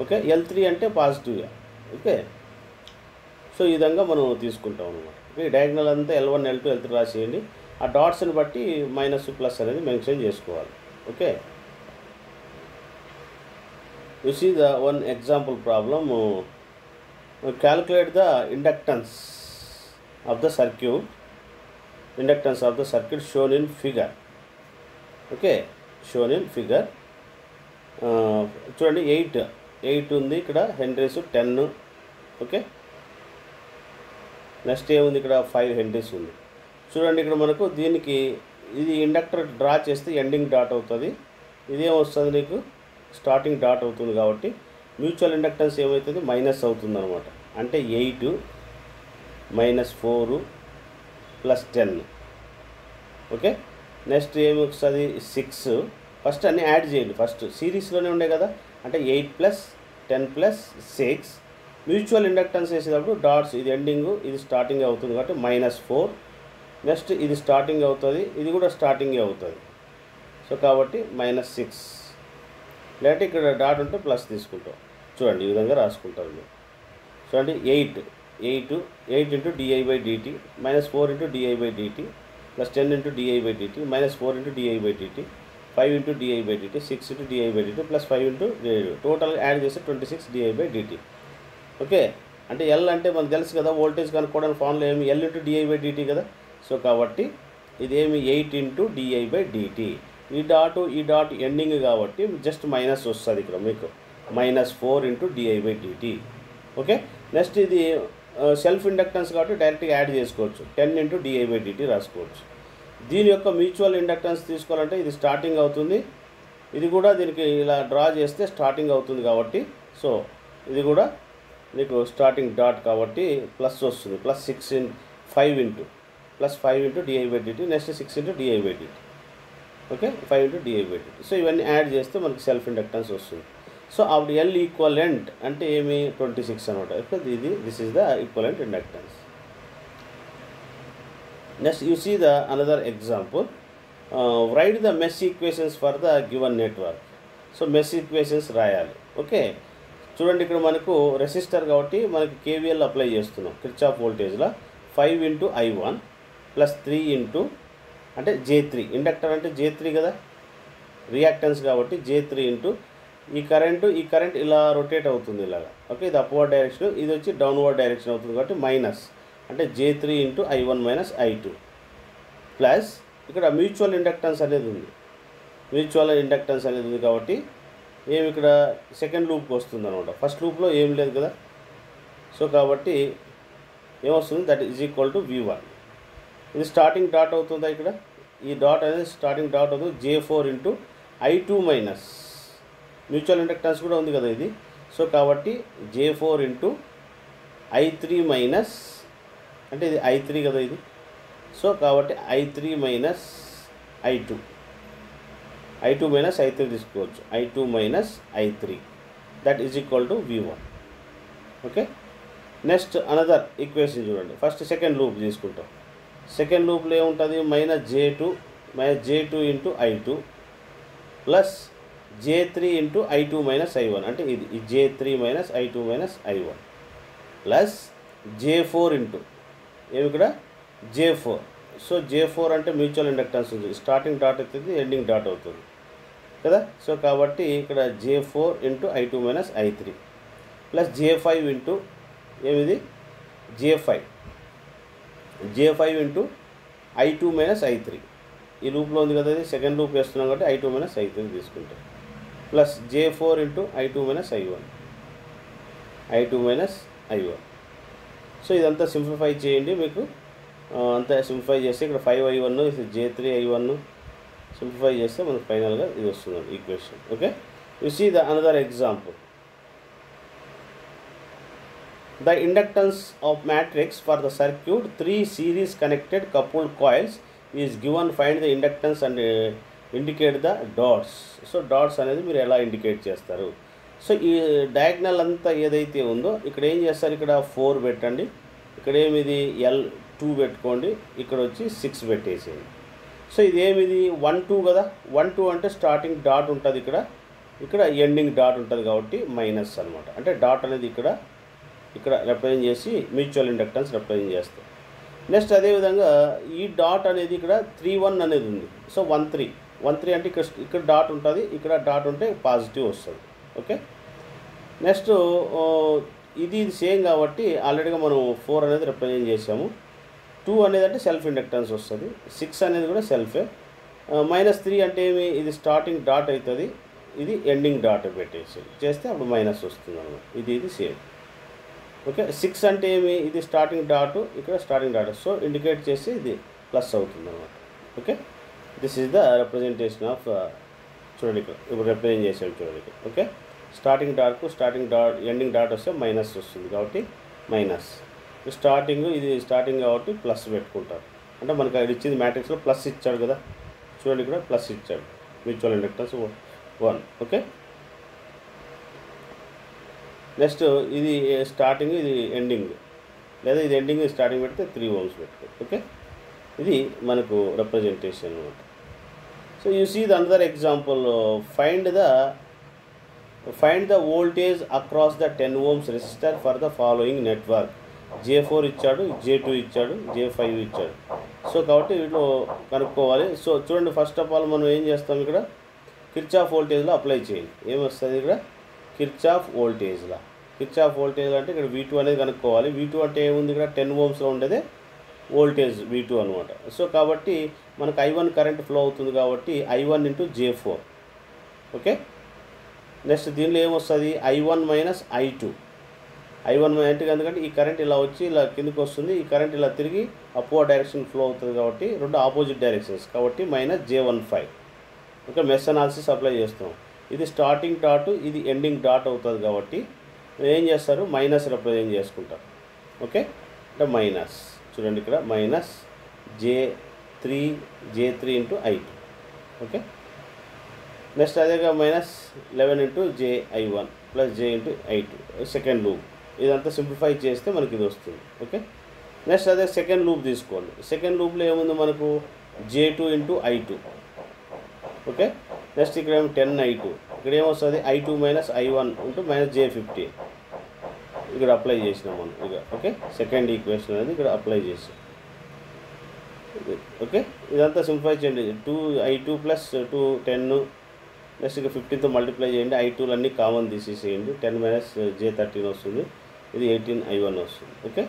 ఓకే, L3 అంటే పాజిటివ్గా. ఓకే, సో ఈ విధంగా మనం తీసుకుంటాం అన్నమాట. ఓకే, డయాగ్నల్ అంతా L1 L2 L3 రాసేయండి. ఆ డాట్స్ని బట్టి మైనస్ ప్లస్ అనేది మెన్షన్ చేసుకోవాలి. Okay, you see the one example problem. Calculate the inductance of the circuit shown in figure. Okay, shown in figure చూడండి, 8 ఉంది ఇక్కడ, హెన్రీస్ 10. ఓకే, నెక్స్ట్ ఏముంది ఇక్కడ 5 హెన్రీస్ ఉంది. చూడండి ఇక్కడ మనకు దీనికి ఇది ఇండక్టర్ డ్రా చేస్తే ఎండింగ్ డాట్ అవుతుంది, ఇదేమొస్తుంది నీకు స్టార్టింగ్ డాట్ అవుతుంది. కాబట్టి మ్యూచువల్ ఇండక్టెన్స్ ఏమవుతుంది, మైనస్ అవుతుంది అనమాట. అంటే 8 -4 ప్లస్ 10. ఓకే, నెక్స్ట్ ఏమి వస్తుంది 6. ఫస్ట్ అన్నీ యాడ్ చేయండి. ఫస్ట్ సిరీస్లోనే ఉండే కదా, అంటే 8 + 10 + 6. మ్యూచువల్ ఇండక్టెన్స్ వేసేటప్పుడు డాట్స్, ఇది ఎండింగ్ ఇది స్టార్టింగ్ అవుతుంది కాబట్టి -4. నెక్స్ట్ ఇది స్టార్టింగ్ అవుతుంది, ఇది కూడా స్టార్టింగే అవుతుంది. సో కాబట్టి -6. లేదంటే ఇక్కడ డాట్ ఉంటే ప్లస్ తీసుకుంటాం. చూడండి ఈ విధంగా రాసుకుంటారు మీరు. చూడండి 8 × di/dt -4 × di/dt +10 × di/dt -4 × di/dt 5 × di/dt 6 × di/dt +5 × di/dt టోటల్గా యాడ్ చేస్తే 26 di/dt. ఓకే, అంటే ఎల్ అంటే మనకు తెలుసు కదా, వోల్టేజ్ కనుక్కోవడానికి ఫార్ములా ఏమి L × di/dt కదా. సో కాబట్టి ఇదేమి 8 × di/dt. ఈ డాట్ ఎండింగ్ కాబట్టి జస్ట్ మైనస్ వస్తుంది ఇక్కడ మీకు, -4 × di/dt. ఓకే, నెక్స్ట్ ఇది సెల్ఫ్ ఇండక్టెన్స్ కాబట్టి డైరెక్ట్గా యాడ్ చేసుకోవచ్చు, 10 × di/dt రాసుకోవచ్చు. దీని యొక్క మ్యూచువల్ ఇండక్టెన్స్ తీసుకోవాలంటే ఇది స్టార్టింగ్ అవుతుంది, ఇది కూడా దీనికి ఇలా డ్రా చేస్తే స్టార్టింగ్ అవుతుంది కాబట్టి, సో ఇది కూడా మీకు స్టార్టింగ్ డాట్ కాబట్టి ప్లస్ వస్తుంది, +5 × di/dt next 6 × di/dt. Okay, 5 × di/dt. So ఇవన్నీ యాడ్ చేస్తే మనకి సెల్ఫ్ ఇండక్టెన్స్ వస్తుంది. సో అప్పుడు L ఈక్వలెంట్ అంటే ఏమి 26 అనమాట. This is the equivalent inductance. Next you see the another example. Write the mesh equations for the given network. So mesh equations రాయాలి. Okay, చూడండి ఇక్కడ మనకు రెసిస్టర్ కాబట్టి మనకి KVL అప్లై చేస్తున్నాం కిర్చాఫ్ వోల్టేజ్లో. 5 × I1 +3 × అంటే J3, ఇండక్టర్ అంటే J3 కదా, రియాక్టెన్స్ కాబట్టి J3 × ఈ కరెంట్ ఇలా రొటేట్ అవుతుంది ఇలాగా. ఓకే, ఇది అప్వర్డ్ డైరెక్షన్, ఇది వచ్చి డౌన్వర్డ్ డైరెక్షన్ అవుతుంది కాబట్టి మైనస్ అంటే J3 × I1 - I2 ప్లస్ ఇక్కడ మ్యూచువల్ ఇండక్టెన్స్ అనేది ఉంది కాబట్టి ఏమి ఇక్కడ సెకండ్ లూప్కి వస్తుంది అనమాట. ఫస్ట్ లూప్లో ఏం లేదు కదా. సో కాబట్టి ఏమొస్తుంది, that is equal to V1. ఇది స్టార్టింగ్ డాట్ అవుతుందా, ఇక్కడ ఈ డాట్ అనేది స్టార్టింగ్ డాట్ అవుతుంది. J4 × I2 minus mutual inductance కూడా ఉంది కదా ఇది. సో కాబట్టి J4 × I3 మైనస్ అంటే ఇది I3 కదా ఇది. సో కాబట్టి I3 minus I2 minus I3 తీసుకోవచ్చు, I2 minus I3 that is equal to V1. Okay, next another equation చూడండి. ఫస్ట్ సెకండ్ లూప్ తీసుకుంటాం. సెకండ్ లూప్లో ఏముంటుంది, -J2 × I2 plus J3 × I2 - I1 అంటే ఇది J3 - I2 - I1 plus J4 ఏమి ఇక్కడ J4. So J4 అంటే మ్యూచువల్ ఇండక్టెన్స్ ఉంది, స్టార్టింగ్ డాట్ అవుతుంది, ఎండింగ్ డాట్ అవుతుంది కదా. సో కాబట్టి ఇక్కడ J4 × I2 - I3 plus J5 ఏమిది J5 × I2 - I3. ఈ లూప్లో ఉంది కదా, ఇది సెకండ్ లూప్ వేస్తున్నాం కాబట్టి I2 - I3 తీసుకుంటాం plus J4 × I2 - I1. So ఇదంతా సింప్లిఫై చేయండి. మీకు అంతా సింప్లిఫై చేస్తే ఇక్కడ 5I1 J3I1 సింప్లిఫై చేస్తే మనకు ఫైనల్గా ఇది వస్తుంది equation. Okay, you see the another example. The inductance of matrix for the circuit 3 series connected coupled coils is given. Find the inductance and indicate the dots. So dots అనేది మీరు ఎలా indicate చేస్తారు. So ఈ diagonal అంతా ఏదైతే ఉందో ఇక్కడ ఏం చేస్తారు, ఇక్కడ 4 పెట్టండి, ఇక్కడ ఏమిది L2 పెట్టుకోండి, ఇక్కడ వచ్చి 6 పెట్టేసేయండి. సో ఇది ఏమిది 1 2 కదా, 1 2 అంటే స్టార్టింగ్ డాట్ ఉంటుంది, ఇక్కడ ఎండింగ్ డాట్ ఉంటుంది కాబట్టి మైనస్ అనమాట. అంటే డాట్ అనేది ఇక్కడ రిప్రజెంట్ చేసి మ్యూచువల్ ఇండక్టెన్స్ రిప్రజెంట్ చేస్తాం. నెక్స్ట్ అదేవిధంగా ఈ డాట్ అనేది ఇక్కడ 3 1 అనేది ఉంది. సో 1 3 అంటే ఇక్కడ డాట్ ఉంటుంది, ఇక్కడ డాట్ ఉంటే పాజిటివ్ వస్తుంది. ఓకే, నెక్స్ట్ ఇది సేమ్ కాబట్టి ఆల్రెడీగా మనం 4 అనేది రిప్రజెంట్ చేసాము. 2 అనేది అంటే సెల్ఫ్ ఇండక్టెన్స్ వస్తుంది, 6 అనేది కూడా సెల్ఫే. -3 అంటే ఏమి, ఇది స్టార్టింగ్ డాట్ అవుతుంది, ఇది ఎండింగ్ డాట్ పెట్టేసి చేస్తే అప్పుడు మైనస్ వస్తుంది అన్నమాట. ఇది సేమ్. ఓకే, 6 అంటే ఏమి, ఇది స్టార్టింగ్ డాట్, ఇక్కడ స్టార్టింగ్ డాట్, సో ఇండికేట్ చేసి ఇది ప్లస్ అవుతుంది అన్నమాట. Okay, this is the representation of చూడండి ఇక్కడ ఇప్పుడు రిప్రజెంట్ చేసాము చూడండి ఇక్కడ. Okay, starting dot ending dot వస్తే మైనస్ వస్తుంది కాబట్టి మైనస్, ఇది స్టార్టింగ్ కాబట్టి ప్లస్ పెట్టుకుంటారు. అంటే మనకు అది ఇచ్చింది మ్యాట్రిక్స్లో ప్లస్ ఇచ్చాడు కదా, చూడండి ఇక్కడ ప్లస్ ఇచ్చాడు, మ్యూచువల్ ఇండక్టెన్స్ 1. ఓకే, నెక్స్ట్ ఇది స్టార్టింగ్, ఇది ఎండింగ్, లేదా ఇది ఎండింగ్ స్టార్టింగ్ పెడితే 3 ohms పెట్టుకో. ఓకే, ఇది మనకు రిప్రజెంటేషన్ అనమాట. So you see the another example, find the voltage across the 10 ohms resistor for the following network. J4 ఇచ్చాడు, J2 ఇచ్చాడు, J5 ఇచ్చాడు. సో కాబట్టి వీటిలో కనుక్కోవాలి. సో చూడండి, ఫస్ట్ ఆఫ్ ఆల్ మనం ఏం చేస్తాం, ఇక్కడ కిర్చాఫ్ వోల్టేజ్లో అప్లై చేయండి. ఏమొస్తుంది ఇక్కడ కిర్చాఫ్ వోల్టేజ్లో అంటే ఇక్కడ V2 అనేది కనుక్కోవాలి. V2 అంటే ఏముంది, ఇక్కడ 10 ohmsలో ఉండేదే వోల్టేజ్ V2 అనమాట. సో కాబట్టి మనకు I1 కరెంట్ ఫ్లో అవుతుంది కాబట్టి I1 × J4. ఓకే, నెక్స్ట్ దీనిలో ఏమొస్తుంది, I1 - I2. I1 అంటే ఎందుకంటే ఈ కరెంట్ ఇలా వచ్చి ఇలా కిందకి వస్తుంది, ఈ కరెంట్ ఇలా తిరిగి అప్వర్డ్ డైరెక్షన్ ఫ్లో అవుతుంది కాబట్టి రెండు ఆపోజిట్ డైరెక్షన్స్ కాబట్టి -J15. Okay, mesh analysis apply చేస్తాం. ఇది స్టార్టింగ్ డాట్, ఇది ఎండింగ్ డాట్ అవుతుంది కాబట్టి ఏం చేస్తారు, మైనస్ రిప్రజెంట్ చేసుకుంటారు. ఓకే, అంటే మైనస్, చూడండి ఇక్కడ -J3 × I2. ఓకే, నెక్స్ట్ అదేగా -11 × Ji1 + J × I2 second loop. ఇదంతా సింప్లిఫై చేస్తే మనకి ఇది వస్తుంది. ఓకే, నెక్స్ట్ అదే సెకండ్ లూప్ తీసుకోండి. సెకండ్ లూప్లో ఏముంది మనకు J2 × I2. ఓకే, నెక్స్ట్ ఇక్కడ ఏమో 10 I2, ఇక్కడ ఏమొస్తుంది I2 - I1 × -J15. ఇక్కడ అప్లై చేసినాం మనం ఇక. ఓకే, సెకండ్ ఈక్వేషన్ అనేది ఇక్కడ అప్లై చేసాం. ఓకే, ఇదంతా సింప్లిఫై చేయండి. 2I2 + 2 10, నెక్స్ట్ ఇక 15తో మల్టిప్లై చేయండి. I2 అన్నీ కామన్ తీసేసేయండి. 10 - J13 వస్తుంది, ఇది 18 I1 వస్తుంది. Okay,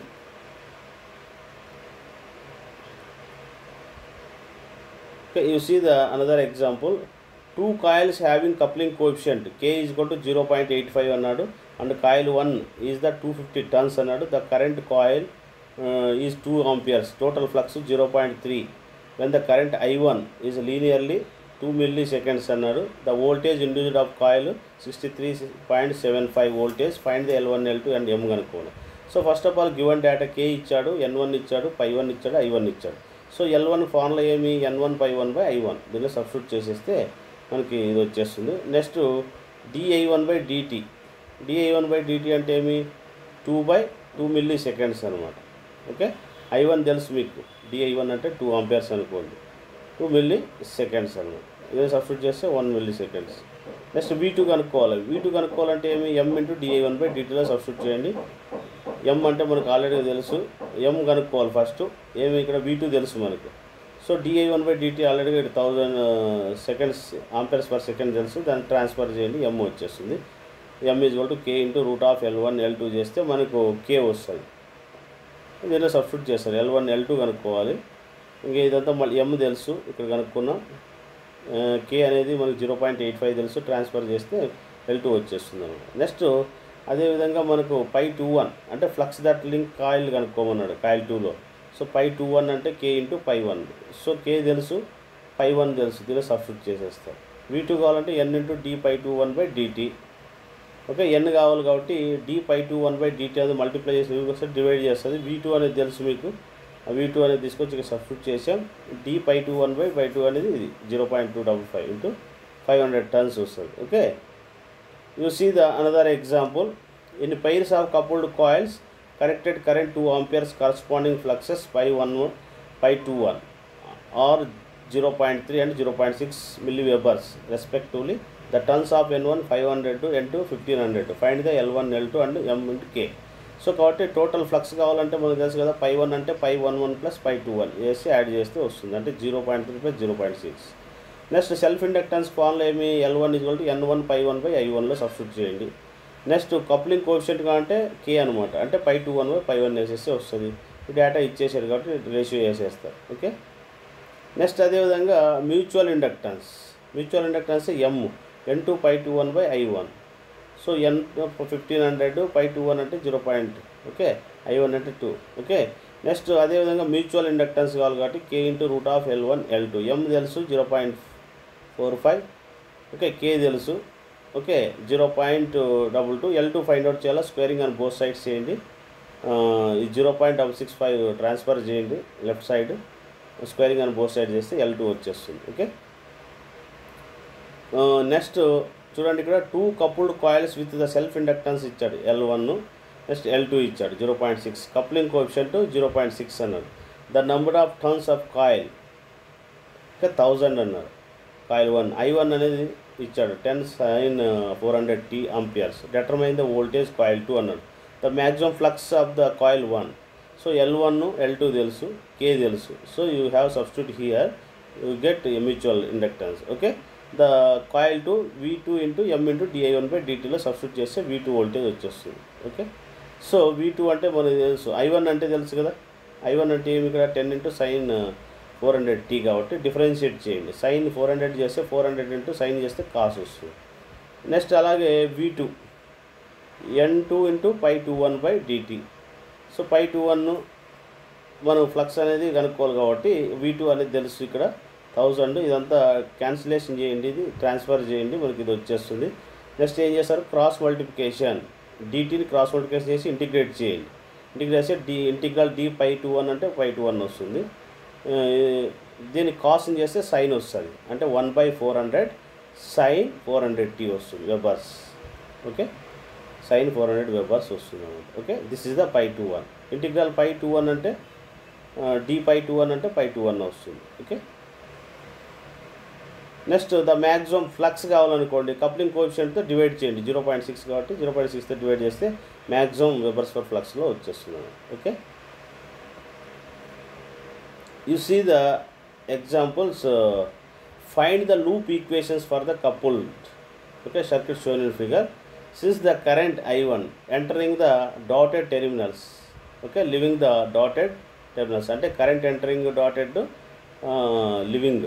you see the another example, 2 coils having coupling coefficient K = 0.85 అన్నాడు, and coil 1 is the 250 turns అన్నాడు. The current coil is 2 amperes, total flux 0.3. when the current I1 is linearly 2 milliseconds అన్నాడు. The voltage induced of coil 63.75 voltage. Find the L1, L2 and M కనుక్కోవాలి. So first of all given data K ఇచ్చాడు, N1 ఇచ్చాడు, ∅1 ఇచ్చాడు, I1 ఇచ్చాడు. So L1 formula ఏమి, N1 ∅1/I1. దీనిలో substitute చేసేస్తే మనకి ఇది వచ్చేస్తుంది. Next dI1/dt. dI1/dt అంటే ఏమి, 2/2 milliseconds అనమాట. ఓకే, I1 తెలుసు మీకు, dI1 అంటే 2 amperes అనుకోండి, 2 milliseconds అనమాట. ఇదే సబ్స్టిట్యూట్ చేస్తే 1 milliseconds. నెక్స్ట్ V2 కనుక్కోవాలి. V2 కనుక్కోవాలంటే ఏమి, M × dI1/dtలో సబ్స్టిట్యూట్ చేయండి. M అంటే మనకు ఆల్రెడీ తెలుసు, M కనుక్కోవాలి ఫస్ట్. ఏమి ఇక్కడ V2 తెలుసు మనకు. So dI1/dt already 1000 seconds amperes per second తెలుసు, దాన్ని ట్రాన్స్ఫర్ చేయండి, M వచ్చేస్తుంది. M = K × √L1 L2 చేస్తే మనకు K వస్తుంది. దీనిలో సబ్స్టిట్యూట్ చేస్తారు. L1 L2 కనుక్కోవాలి. ఇంకా ఇదంతా మళ్ళీ M తెలుసు, ఇక్కడ కనుక్కున్నాం. K అనేది మనకు 0.85 తెలుసు, ట్రాన్స్ఫర్ చేస్తే L2 వచ్చేస్తుంది అనమాట. నెక్స్ట్ అదేవిధంగా మనకు ∅21 అంటే ఫ్లక్స్ దట్ లింక్ కాయిల్ కనుక్కోమన్నాడు కాయిల్ 2లో. సో ∅21 అంటే K × ∅1. సో K తెలుసు, ∅1 తెలుసు, దీనిలో సబ్స్టిట్యూట్ చేసేస్తారు. V2 కావాలంటే N × d∅21/dt. ఓకే, N కావాలి కాబట్టి d∅21/dt అది మల్టిప్లై చేసి డివైడ్ చేస్తుంది. V2 అనేది తెలుసు మీకు, V2 అనేది తీసుకొచ్చి ఇక్కడ సబ్స్టిట్యూట్ చేసాం. d∅21/2 అనేది ఇది 0.255 × 500 tons వస్తుంది. Okay, you see the another example, in pairs of coupled coils connected current 2 amperes, corresponding fluxes ∅11 ∅21 are 0.3 and 0.6 milliwebers respectively. The turns of N1 500 to N2 1500. Find the L1 L2 and M × K. So కాబట్టి total flux కావాలంటే మనకు తెలుసు కదా, ∅1 అంటే ∅11 + ∅21 వేసి add చేస్తే వస్తుంది, అంటే 0.3 + 0.6. నెక్స్ట్ సెల్ఫ్ ఇండక్టెన్స్ ఫార్ములా ఏమి, L1 = N1 ∅1/I1లో సబ్స్టిట్యూట్ చేయండి. నెక్స్ట్ కప్లింగ్ కోఎఫిషియంట్ అంటే K అనమాట, అంటే ∅21/∅1 వేసేస్తే వస్తుంది. ఈ డేటా ఇచ్చేసారు కాబట్టి రేషియో వేసేస్తారు. ఓకే, నెక్స్ట్ అదేవిధంగా mutual inductance M, N2 ∅21/I1. So N 1500, ∅21 అంటే 0. ఓకే, I1 అంటే 2. ఓకే, నెక్స్ట్ అదేవిధంగా మ్యూచువల్ ఇండక్టెన్స్ కావాలి కాబట్టి K × √L1 L2. M తెలుసు 0.45. ఓకే, K తెలుసు. ఓకే, 0.22. L2 ఫైండ్ అవుట్ చేయాలి, స్క్వేరింగ్ అని బోత్ సైడ్స్ చేయండి. ఈ 0.665 ట్రాన్స్ఫర్ చేయండి లెఫ్ట్ సైడ్. స్క్వేరింగ్ అని బోత్ సైడ్ చేస్తే L2 వచ్చేస్తుంది. ఓకే, నెక్స్ట్ చూడండి ఇక్కడ 2 coupled coils with the self inductance ఇచ్చాడు L1, నెక్స్ట్ L2 ఇచ్చాడు 0.6, కప్లింగ్ కోఎఫిషియంట్ 0.6 అన్నాడు. The number of turns of coil 1000 అన్నాడు. కాయిల్ 1 I1 అనేది ఇచ్చాడు 10 sin 400t amperes. Determine the voltage coil 2 అన్నాడు. The maximum flux of the coil 1. So L1 L2 తెలుసు, K తెలుసు. So you have substitute here, you get mutual inductance. Okay, the coil 2 V2 into M into di1/dtలో substitute చేస్తే V2 voltage వచ్చేస్తుంది. Okay, so V2 అంటే మనకు తెలుసు, I1 అంటే తెలుసు కదా. I1 అంటే ఏమి ఇక్కడ 10 ఇంటూ sin 400t కాబట్టి డిఫరెన్షియేట్ చేయండి. sin 400 చేస్తే 400 ఇంటూ sin చేస్తే కాస్ వస్తుంది. నెక్స్ట్ అలాగే V2 N2 into π21/dt. So π21 మనం ఫ్లక్స్ అనేది కనుక్కోవాలి కాబట్టి V2 అనేది తెలుసు ఇక్కడ 1000. ఇదంతా క్యాన్సిలేషన్ చేయండి, ఇది ట్రాన్స్ఫర్ చేయండి, మనకి ఇది వచ్చేస్తుంది. నెక్స్ట్ ఏం చేస్తారు, క్రాస్ మల్టిప్లికేషన్, DTని క్రాస్ మల్టిప్లికేషన్ చేసి ఇంటిగ్రేట్ చేయండి. ఇంటిగ్రేట్ చేస్తే ఇంటిగ్రల్ d π21 అంటే π21 వస్తుంది. దీన్ని కాస్ని చేస్తే సైన్ వస్తుంది, అంటే 1/400 sin 400t వస్తుంది వెబర్స్. ఓకే, sin 400 వెబర్స్ వస్తుంది అన్నమాట. Okay, this is the π21. Integral π21 అంటే d π21 అంటే π21 వస్తుంది. Okay, next the maximum flux కావాలనుకోండి, కప్లింగ్ కోఎఫిషియంట్తో డివైడ్ చేయండి. 0.6 కాబట్టి 0.6తో డివైడ్ చేస్తే మ్యాక్సిమం వెబర్స్ పర్ ఫ్లక్స్లో వచ్చేస్తుంది. Okay, you see the examples, find the loop equations for the coupled, okay, circuit shown in figure. Since the current I1 entering the dotted terminals, okay, leaving the dotted terminals, అంటే current entering dotted, leaving,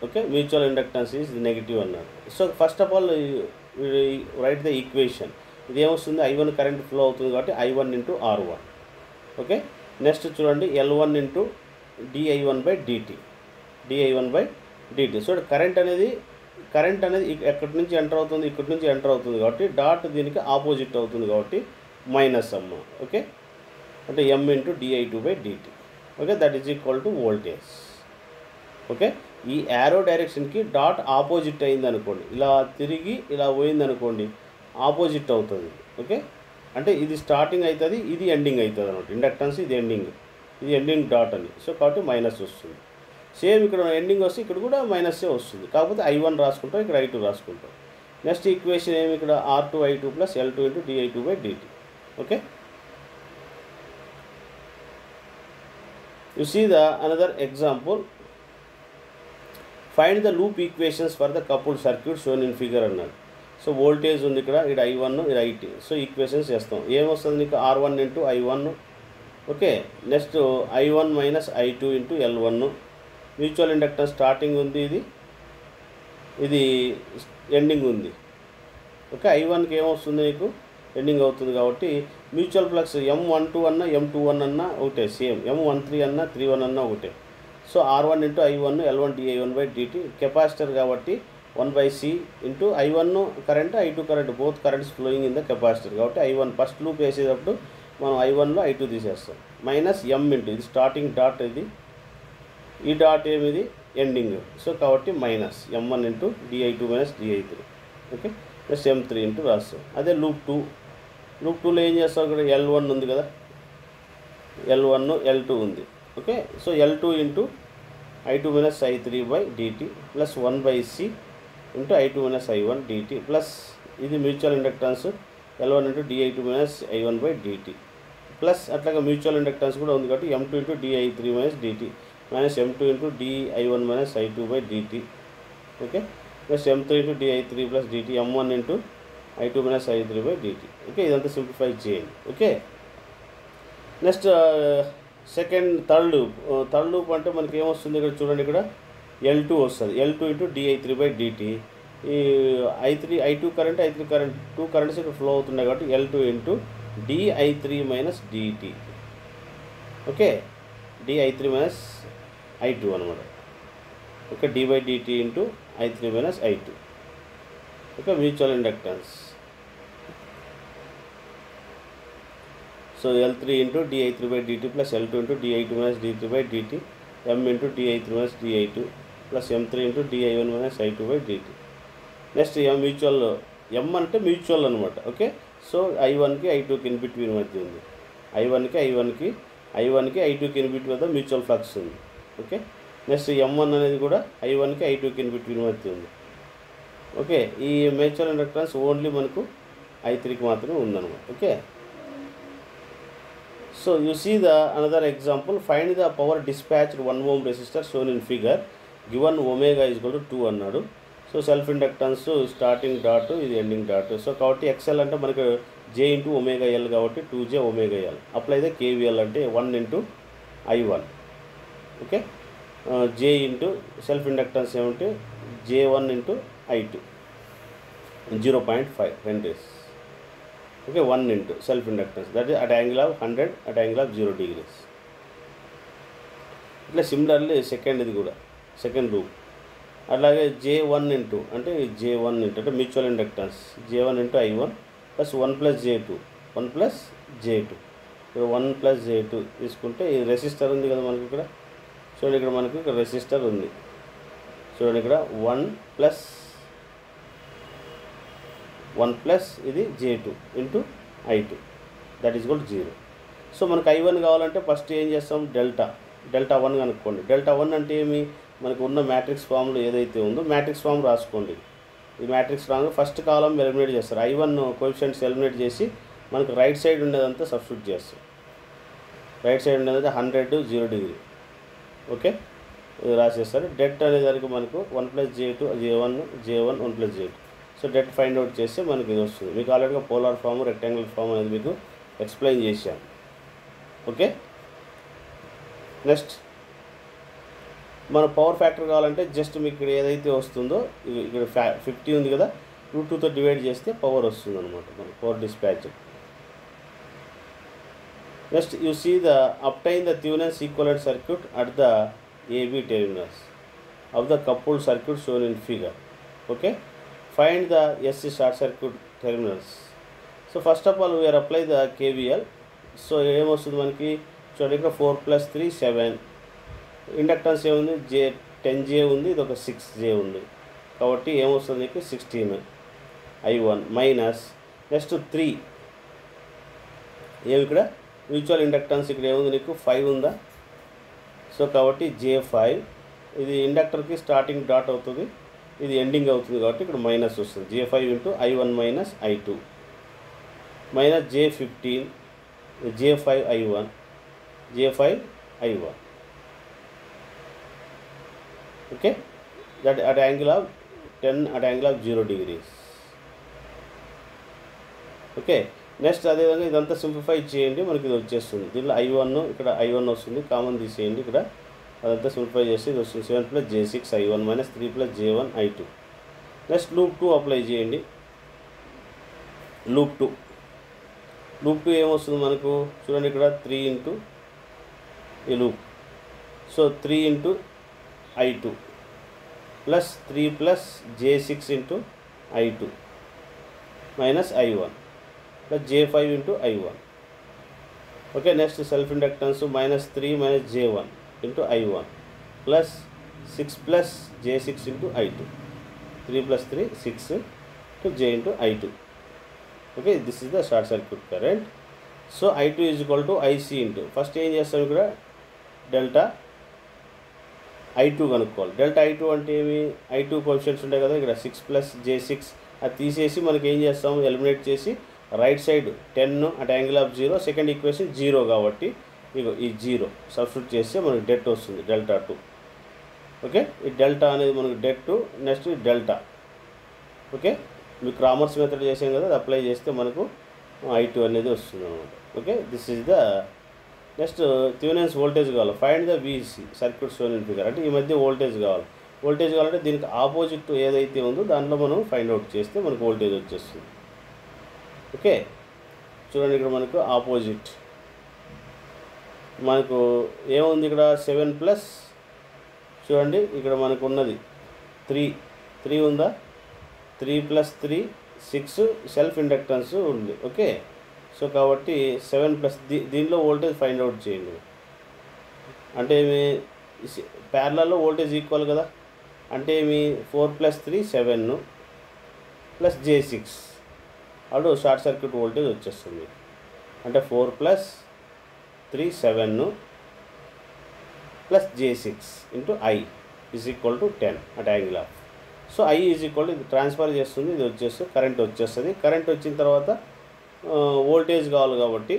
okay, mutual inductance is negative అన్నారు. So first of all right the equation. ఇది ఏమొస్తుంది, I1 current flow అవుతుంది కాబట్టి I1 into R1. Okay, next చూడండి L1 into di1/dt. So current అనేది ఎక్కడి నుంచి ఎంటర్ అవుతుంది, ఇక్కడి నుంచి ఎంటర్ అవుతుంది కాబట్టి డాట్ దీనికి ఆపోజిట్ అవుతుంది కాబట్టి మైనస్ అమ్మ. ఓకే, అంటే M into di2/dt. Okay, that is equal to voltage. Okay, ఈ యారో డైరెక్షన్కి డాట్ ఆపోజిట్ అయింది అనుకోండి, ఇలా తిరిగి ఇలా పోయింది అనుకోండి, ఆపోజిట్ అవుతుంది. ఓకే, అంటే ఇది స్టార్టింగ్ అవుతుంది, ఇది ఎండింగ్ అవుతుంది అనమాట. ఇండక్టెన్స్ ఇది ఎండింగ్ డాట్ అని. సో కాబట్టి మైనస్ వస్తుంది. సేమ్ ఇక్కడ ఎండింగ్ వస్తే ఇక్కడ కూడా మైనస్సే వస్తుంది, కాకపోతే I1 రాసుకుంటాం, ఇక్కడ I2 రాసుకుంటాం. నెక్స్ట్ ఈక్వేషన్ ఏమి, ఇక్కడ R2I2 plus L2 into di2/dt. Okay, you see the another example, find the loop equations for the coupled circuit shown in figure అన్నాడు. సో వోల్టేజ్ ఉంది ఇక్కడ, ఇది I1, ఇది I2. సో ఈక్వేషన్స్ చేస్తాం. ఏమొస్తుంది నీకు, R1 into I1. Okay, next I1 minus I2 into L1. Mutual inductance starting ఉంది, ఇది ఎండింగ్ ఉంది. ఓకే, I1కి ఏమొస్తుంది నీకు, ఎండింగ్ అవుతుంది కాబట్టి మ్యూచువల్ ఫ్లక్స్ M12 అన్నా M21 అన్నా ఒకటే, సేమ్ M13 అన్నా 31 అన్నా ఒకటే. So R1 into I1 L1 di1/dt. Capacitor కాబట్టి 1/C into I1 current, I2 current, both currents flowing in the capacitor కాబట్టి I1 ఫస్ట్ లూప్ వేసేటప్పుడు మనం I1లో I2 తీసేస్తాం. మైనస్ M ఇంటూ ఇది స్టార్టింగ్ డాట్, ఇది ఈ డాట్ ఏమిది ఎండింగ్. సో కాబట్టి minus M1 into di2 minus di3. Okay, plus M3 into రాస్తాం. అదే లూప్ 2లో ఏం చేస్తాం, ఇక్కడ L1 ఉంది కదా, L1 L2 ఉంది. Okay, so L2 into I2 minus I3/dt plus 1/C into I2 minus I1/dt plus ఇది mutual inductance L1 into di2 minus I1/dt plus అట్లాగా మ్యూచువల్ ఇండక్టెన్స్ కూడా ఉంది కాబట్టి M2 into di3 minus dt minus M2 into di1 minus I2/dt. Okay, plus M3 into di3 plus dt M1 into I2 minus I3/dt. Okay, ఇదంతా simplify చేయండి. Okay, next third loop అంటే మనకి ఏమొస్తుంది, ఇక్కడ చూడండి, ఇక్కడ L2 వస్తుంది. L2 into di3/dt. ఈ I2 current, I3 current, 2 currents ఇక్కడ ఫ్లో అవుతున్నాయి కాబట్టి L2 into di3 minus dt. Okay, di3 minus I2 అనమాట. Okay, d/dt into I3 minus I2. Okay, mutual inductance. So L3 into di3/dt plus L2 into di2 minus d3/dt m into di3 minus di2 plus m3 into di1 minus i2 by dt. Next mutual m అంటే mutual అనమాట. Okay, so i1కి i2కి in between మధ్య ఉంది, i1కి i2కి in between వద్ద mutual flux ఉంది. Okay, next m1 అనేది కూడా i1కి i2కి in between మధ్య ఉంది. ఓకే, ఈ మ్యూచువల్ ఇండక్టెన్స్ ఓన్లీ మనకు i3కి మాత్రమే ఉందన్నమాట. Okay, so you see the another example. Find the power dispatched 1 ohm resistor shown in figure given omega is equal to 2 అన్నాడు. So self inductance starting dot, ఇది ending dot. So కాబట్టి XL అంటే మనకు J into omega L కాబట్టి 2J omega L. Apply the KVL అంటే 1 into I1. Okay, J into self inductance ఏమంటే J1 into I2 0.5 Henry's. Okay, 1 into self inductance that is at angle of 100 at angle of 0 degrees. ఇట్లా similarly ఇది కూడా second rule. అలాగే J1 into అంటే J1 into అంటే mutual inductance J1 into I1 plus 1 plus J2 ఇక్కడ 1 plus J2 తీసుకుంటే ఈ resistor ఉంది కదా మనకి ఇక్కడ. చూడండి ఇక్కడ మనకి ఇక్కడ రెసిస్టర్ ఉంది. చూడండి ఇక్కడ 1 ప్లస్ ఇది J2 into I2 that is equal to 0. So మనకు I1 కావాలంటే ఫస్ట్ ఏం చేస్తాం, డెల్టా 1 కనుక్కోండి. డెల్టా 1 అంటే ఏమి, మనకు ఉన్న మ్యాట్రిక్స్ ఫామ్లో ఏదైతే ఉందో మ్యాట్రిక్స్ ఫామ్ రాసుకోండి. ఈ మ్యాట్రిక్స్ రాగా ఫస్ట్ కాలం ఎలిమినేట్ చేస్తారు. I1 కోఎఫిషియంట్స్ ఎలిమినేట్ చేసి మనకు రైట్ సైడ్ ఉండేదంతా సబ్స్టిట్యూట్ చేస్తాం. రైట్ సైడ్ ఉండేది 100 0 degree. ఓకే, ఇది రాసేస్తారు. డెట్ అనేదానికి మనకు 1 plus J2 J1 1 plus J2. So det find out చేస్తే మనకి ఇది వస్తుంది. మీకు ఆల్రెడీగా పోలార్ ఫామ్ రెక్టాంగిల్ ఫామ్ అనేది మీకు ఎక్స్ప్లెయిన్ చేశాను. ఓకే, నెక్స్ట్ మన పవర్ ఫ్యాక్టర్ కావాలంటే జస్ట్ మీకు ఇక్కడ ఏదైతే వస్తుందో ఇక్కడ 50 ఉంది కదా, √2తో డివైడ్ చేస్తే పవర్ వస్తుంది అనమాట మనకు power dispatch. Next you see the obtain the Thevenin's equivalent circuit at the AB terminals of the coupled circuit shown in figure. Okay, find the SC short circuit terminals. So first of all we are apply the KVL. So ఏమొస్తుంది మనకి, చూడండి ఇక్కడ 4 + 3 7. Inductance ఏముంది, 10J ఉంది, ఇది ఒక 6J ఉంది కాబట్టి ఏమొస్తుంది మీకు 16 I1 మైనస్ నెక్స్ట్ 3 ఏమి ఇక్కడ మ్యూచువల్ ఇండక్టెన్స్ ఇక్కడ ఏముంది నీకు 5 ఉందా. సో కాబట్టి J5 ఇది ఇండక్టర్కి స్టార్టింగ్ డాట్ అవుతుంది, ఇది ఎండింగ్ అవుతుంది కాబట్టి ఇక్కడ మైనస్ వస్తుంది. J5 into I1 minus I2 minus J15 J5 I1 okay, that at angle of 10 at angle of 0 degrees. Okay, next అదేవిధంగా ఇదంతా సింప్లిఫై చేయండి, మనకి ఇది వచ్చేస్తుంది. దీనిలో I1 ఇక్కడ I1 వస్తుంది, కామన్ తీసేయండి ఇక్కడ, అదంతా సింప్లిఫై చేస్తే ఇది వస్తుంది 7 + J6 I1 minus 3 + J1 I2. Next loop 2 apply చేయండి. లూప్ 2 ఏమొస్తుంది మనకు, చూడండి ఇక్కడ 3 ఇంటూ ఈ loop, so 3 into I2 plus 3 plus J6 into I2 minus I1 plus J5 into I1. Okay, next self inductance -3 minus J1 into I1 plus 6 plus J6 into I2. 3 + 3 6 to J into I2. Okay, this is the short circuit current. So I2 is equal to IC into first ఏం చేస్తాం ఇక్కడ delta I2 కనుక్కోవాలి. Delta I2 అంటే ఏమి, I2 coefficients ఉంటాయి కదా ఇక్కడ 6 + J6 అది తీసేసి మనకి ఏం చేస్తాం ఎలిమినేట్ చేసి right side 10 at angle of 0, second equation 0 కాబట్టి ఇగో ఈ 0 సబ్స్టిట్యూట్ చేస్తే మనకి డెట్ వస్తుంది డెల్టా 2. ఓకే, ఈ డెల్టా అనేది మనకు డెట్ 2, నెక్స్ట్ డెల్టా. ఓకే, మీకు క్రామర్స్ మెథడ్ చేసాం కదా, అది అప్లై చేస్తే మనకు I2 అనేది వస్తుంది అనమాట. Okay, this is the next Thevenin's voltage కావాలి. Find the VC circuit shown in figure అంటే ఈ మధ్య వోల్టేజ్ కావాలంటే దీనికి ఆపోజిట్ ఏదైతే ఉందో దాంట్లో మనం ఫైండ్ అవుట్ చేస్తే మనకు వోల్టేజ్ వచ్చేస్తుంది. ఓకే, చూడండి ఇక్కడ మనకు ఆపోజిట్ మనకు ఏముంది ఇక్కడ 7 ప్లస్ చూడండి ఇక్కడ మనకు ఉన్నది 3 ఉందా, 3 + 3 6 సెల్ఫ్ ఇండక్టెన్స్ ఉంది. ఓకే, సో కాబట్టి 7 ప్లస్ దీనిలో వోల్టేజ్ ఫైండ్ అవుట్ చేయండి. అంటే ప్యారలల్లో వోల్టేజ్ ఈక్వల్ కదా, అంటే మీ 4 + 3 7 ప్లస్ J6 అప్పుడు షార్ట్ సర్క్యూట్ వోల్టేజ్ వచ్చేస్తుంది. అంటే 4 + 3 7 plus J6 into I is equal to 10 at angle of. So I is equal to ఇది ట్రాన్స్ఫర్ చేస్తుంది, ఇది వచ్చేస్తుంది కరెంట్ వచ్చేస్తుంది. కరెంట్ వచ్చిన తర్వాత వోల్టేజ్ కావాలి కాబట్టి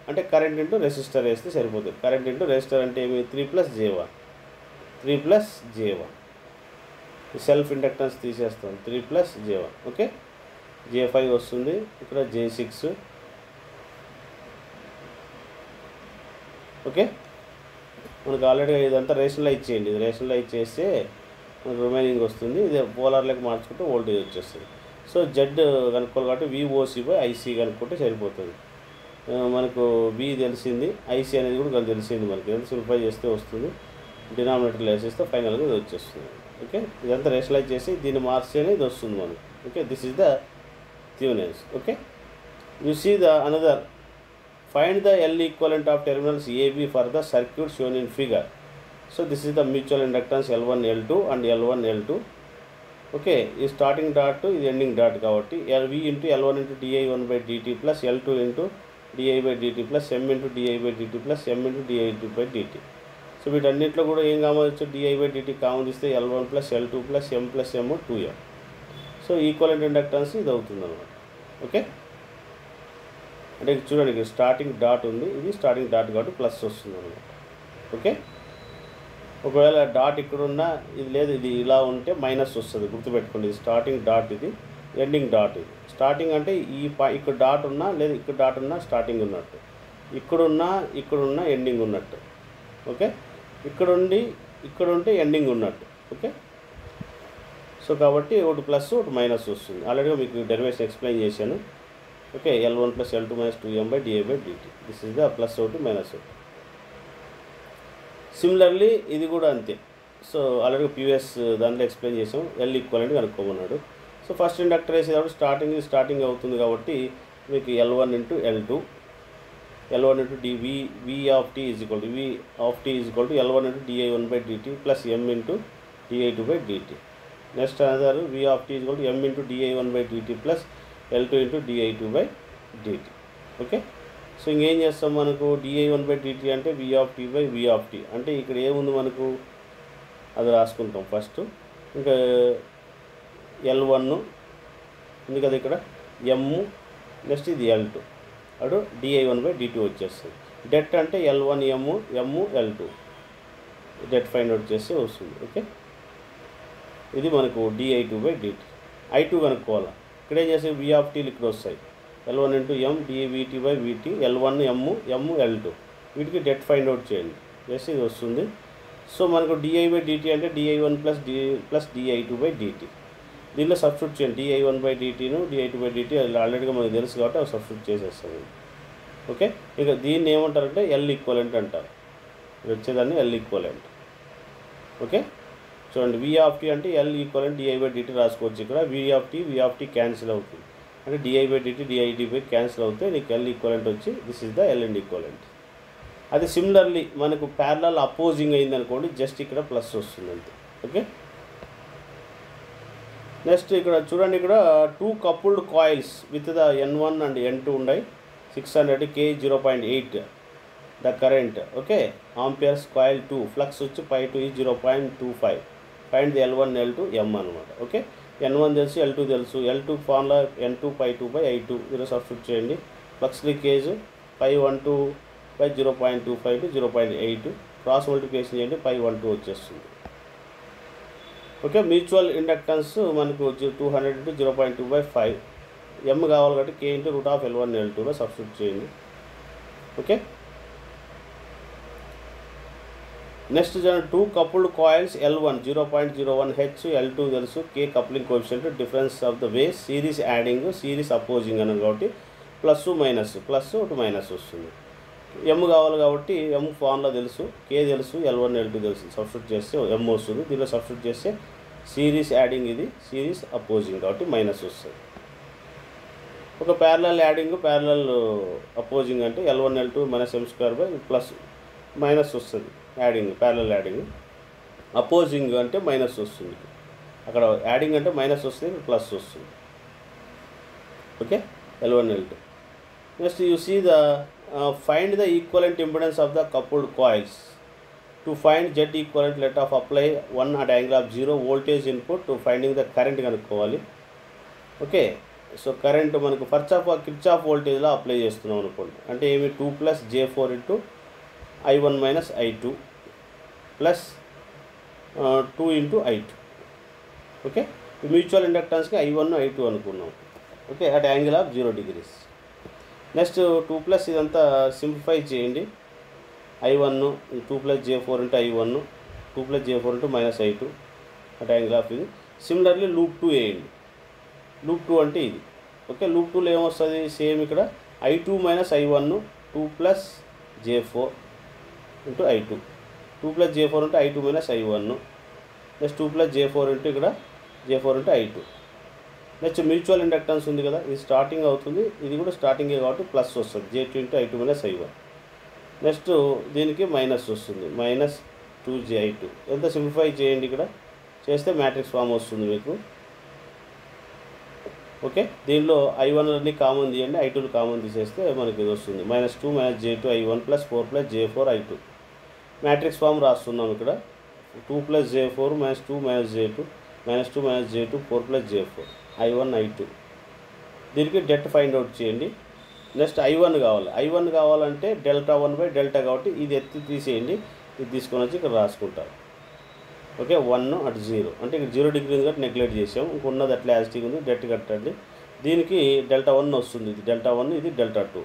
అంటే కరెంట్ ఇంటూ రెసిస్టర్ వేస్తే సరిపోతుంది. కరెంట్ ఇంటూ రెసిస్టర్ అంటే ఏమి 3 + J1 3 + J1 సెల్ఫ్ ఇండక్టెన్స్ తీసేస్తాం 3 + J1 ఓకే. J5 వస్తుంది, ఇక్కడ J6 ఓకే. మనకు ఆల్రెడీగా ఇదంతా రేషనలైజ్ చేయండి, ఇది రేషనలైజ్ చేస్తే మనకు రిమైనింగ్ వస్తుంది. ఇది పోలార్లోకి మార్చుకుంటే వోల్టేజ్ వచ్చేస్తుంది. సో జెడ్ కనుక్కోవాలి కాబట్టి VOC/IC కనుక్కుంటే సరిపోతుంది. మనకు V తెలిసింది, IC అనేది కూడా తెలిసింది మనకి. సింప్లిఫై చేస్తే వస్తుంది, డినామినేటర్లో వేసేస్తే ఫైనల్గా ఇది వచ్చేస్తుంది ఓకే. ఇదంతా రేషనలైజ్ చేసి దీన్ని మార్చేనే ఇది వస్తుంది మనకు okay. This is the Thevenin's okay. You see the another find the L equivalent of terminals AB for the circuit shown in figure. So this is the mutual inductance L1 L2 and L1 L2 okay. ఈ starting dot ఇది ending dot కాబట్టి V into L1 into di1/dt plus L2 into di/dt plus M into di/dt plus M into di/dt. So వీటన్నింటిలో కూడా ఏం కావచ్చు, di/dt common తీస్తే L1 plus L2 plus M plus M 2M. So equivalent inductance ఇది అవుతుంది అన్నమాట okay. అంటే చూడండి ఇక్కడ స్టార్టింగ్ డాట్ ఉంది, ఇది స్టార్టింగ్ డాట్ కాబట్టి ప్లస్ వస్తుంది అన్నమాట ఓకే. ఒకవేళ డాట్ ఇక్కడున్నా ఇది లేదు, ఇది ఇలా ఉంటే మైనస్ వస్తుంది, గుర్తుపెట్టుకోండి. ఇది స్టార్టింగ్ డాట్, ఇది ఎండింగ్ డాట్. ఇది స్టార్టింగ్ అంటే ఇక్కడ డాట్ ఉన్నా లేదు, ఇక్కడ డాట్ ఉన్నా స్టార్టింగ్ ఉన్నట్టు, ఇక్కడున్నా ఎండింగ్ ఉన్నట్టు ఓకే. ఇక్కడ ఉంటే ఎండింగ్ ఉన్నట్టు ఓకే. సో కాబట్టి ఒకటి ప్లస్ ఒకటి మైనస్ వస్తుంది. ఆల్రెడీగా మీకు డెరివేషన్ ఎక్స్ప్లెయిన్ చేశాను okay. L1 + L2 - 2M/di/dt this is the plus ఒకటి మైనస్ ఒకటి. సిమిలర్లీ ఇది కూడా అంతే. సో ఆల్రెడీ ప్రీవియస్ దాంట్లో ఎక్స్ప్లెయిన్ చేసాం. L ఈక్వలెంట్ కనుక్కోమన్నాడు. సో ఫస్ట్ ఇండక్టర్ వేసేటప్పుడు స్టార్టింగ్ అవుతుంది కాబట్టి మీకు L1 into L2 L1 into V of t is equal to L1 into di1/dt plus M into di2/dt. Next another V of t is equal to M into di1/dt plus L2 into di2/dt okay. So ఇంకేం చేస్తాం, మనకు di1/dt అంటే V of t అంటే ఇక్కడ ఏముంది మనకు అది రాసుకుంటాం ఫస్ట్. ఇంకా L1 ఉంది కదా ఇక్కడ, M నెక్స్ట్ ఇది L2 అటు di1/dt వచ్చేస్తుంది. డెట్ అంటే L1 M L2 debt find out చేస్తే వస్తుంది ఓకే. ఇది మనకు di2/dt. I2 కనుక్కోవాలి. ఇక్కడ ఏం చేస్తే V of t ఇక్కడ వస్తాయి, L1 into M dVt/Vt L1 M L2 వీటికి డెట్ ఫైండ్ అవుట్ చేయండి చేస్తే ఇది వస్తుంది. సో మనకు di/dt అంటే di1 ప్లస్ di2/dt. దీనిలో సబ్స్టిట్యూట్ చేయండి, di1/dtను di2/dt ఆల్రెడీగా మనకు తెలుసు కాబట్టి అవి సబ్స్టిట్యూట్ చేసేస్తాం ఓకే. ఇక దీన్ని ఏమంటారంటే L ఈక్వలెంట్ అంటారు, వచ్చేదాన్ని L ఈక్వలెంట్ ఓకే. చూడండి V of t అంటే L ఈక్వలెంట్ di/dt రాసుకోవచ్చు. ఇక్కడ V of t క్యాన్సిల్ అవుతుంది, అంటే di/dt di/dt క్యాన్సిల్ అవుతే నీకు L ఈక్వలెంట్ వచ్చి this is the L and equivalent. అది సిమిలర్లీ మనకు ప్యారలల్ అపోజింగ్ అయింది అనుకోండి, జస్ట్ ఇక్కడ ప్లస్ వస్తుంది అంతే ఓకే. నెక్స్ట్ ఇక్కడ చూడండి, ఇక్కడ 2 coupled coils with the N1 and N2 ఉన్నాయి. 600 K 0.8 the current okay. Amperes coil 2 flux వచ్చి ∅2 is 0.25. Find the L1 L2 M అనమాట ఓకే. N1 తెలుసు, L2 తెలుసు. L2 ఫార్ములా N2 ∅2/I2 మీరు సబ్స్టిట్యూట్ చేయండి. Flux leakage ∅12/0.25 to 0.8 cross multiplication చేయండి, ∅12 వచ్చేస్తుంది okay. Mutual inductance మనకు 200 × 0.2/5 M కావాలి కాబట్టి K × √L1 L2లో సబ్స్టిట్యూట్ చేయండి okay. Next 2 coupled coils L1 0.01 H L2 తెలుసు, K coupling coefficient, difference of the ways, series adding series opposing అని కాబట్టి ప్లస్ ఒకటి మైనస్ వస్తుంది. M కావాలి కాబట్టి M ఫార్ములా తెలుసు, K తెలుసు, L1 L2 తెలుసు, సబ్స్టిట్యూట్ చేస్తే M వస్తుంది. దీనిలో సబ్స్టిట్యూట్ చేస్తే సిరీస్ యాడింగ్, ఇది సిరీస్ అపోజింగ్ కాబట్టి మైనస్ వస్తుంది. ఒక ప్యారలల్ యాడింగ్ ప్యారలల్ అపోజింగ్ అంటే L1 L2 -m² plus minus వస్తుంది యాడింగ్ ప్యారలల్ యాడింగ్. అపోజింగ్ అంటే మైనస్ వస్తుంది, అక్కడ యాడింగ్ అంటే మైనస్ వస్తుంది, ఇక్కడ ప్లస్ వస్తుంది. Okay, L1 L2. Next you see the find the equivalent impedance of the coupled coils. To find Z equivalent let of apply 1 at angle of 0 voltage input to finding the current కనుక్కోవాలి. Okay, so current మనకు first of all Kirchhoff వోల్టేజ్లో apply చేస్తున్నాం అనుకోండి. అంటే ఏమి 2 + J4 × I1 - I2 plus 2 × I2. Okay, mutual ఇండక్టెన్స్కి I1 I2 అనుకున్నాం. Okay, at angle of 0 degrees. Next 2 ఇదంతా simplify చేయండి. I1 2 + J4 × I1 2 + J4 × -I2 at angle of ఇది. సిమిలర్లీ లూప్ 2 వేయండి. లూప్ 2 అంటే ఇది. ఓకే, లూప్ 2లో ఏమొస్తుంది, సేమ్ ఇక్కడ I2 - I1 2 + J4 × I2 2 + J4 × I2 - I1 next 2 + J4 ఇక్కడ J4 × I2. Next mutual inductance ఉంది కదా, ఇది స్టార్టింగ్ అవుతుంది, ఇది కూడా స్టార్టింగే కాబట్టి ప్లస్ వస్తుంది J2 × I2 - I1. నెక్స్ట్ దీనికి మైనస్ వస్తుంది -2JI2. ఎంత సింప్లిఫై చేయండి, ఇక్కడ చేస్తే మ్యాట్రిక్స్ ఫామ్ వస్తుంది మీకు. ఓకే, దీనిలో I1 కామన్ తీయండి, I2 కామన్ తీసేస్తే మనకి ఇది వస్తుంది -2 - J2 I1 + 4 + J4 I2. Matrix form రాస్తున్నాం ఇక్కడ 2 + J4 -2 - J2 -2 - J2 4 + J4 I1 I2. దీనికి డెట్ ఫైండ్ అవుట్ చేయండి. నెక్స్ట్ I1 కావాలి. I1 కావాలంటే Δ1/Δ కాబట్టి ఇది ఎత్తి తీసేయండి, ఇది తీసుకొని వచ్చి ఇక్కడ రాసుకుంటారు. ఓకే, 1 at 0 అంటే ఇక్కడ 0 degree ఉంది కాబట్టి నెగ్లెక్ట్ చేసాం, ఇంకొన్నది అట్లా యాజిటీగా ఉంది, డెట్ కట్టండి. దీనికి Δ1 వస్తుంది, ఇది Δ1 ఇది Δ2.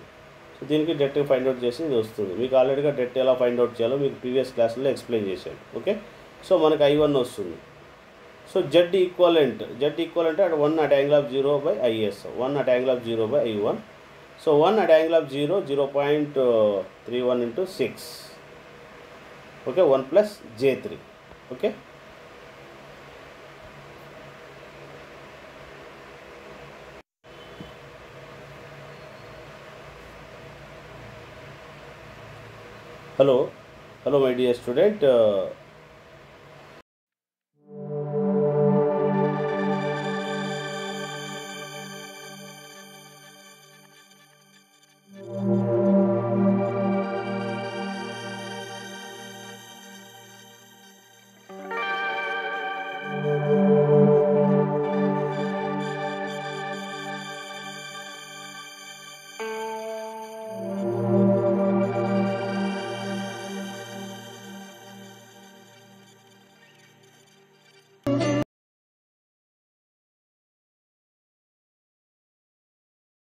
సో దీనికి డెట్ ఫైండ్ అవుట్ చేసి ఇది వస్తుంది. మీకు ఆల్రెడీగా డెట్ ఎలా ఫైండ్ అవుట్ చేయాలో మీకు ప్రీవియస్ క్లాస్లో ఎక్స్ప్లెయిన్ చేశాను. ఓకే, సో మనకు I1 వస్తుంది. So Z equivalent at 1 at angle of 0/IS 1 at angle of 0/I1. So 1 at angle of 0 0.31 × 6. Okay, 1 + J3. Okay, hello my dear student,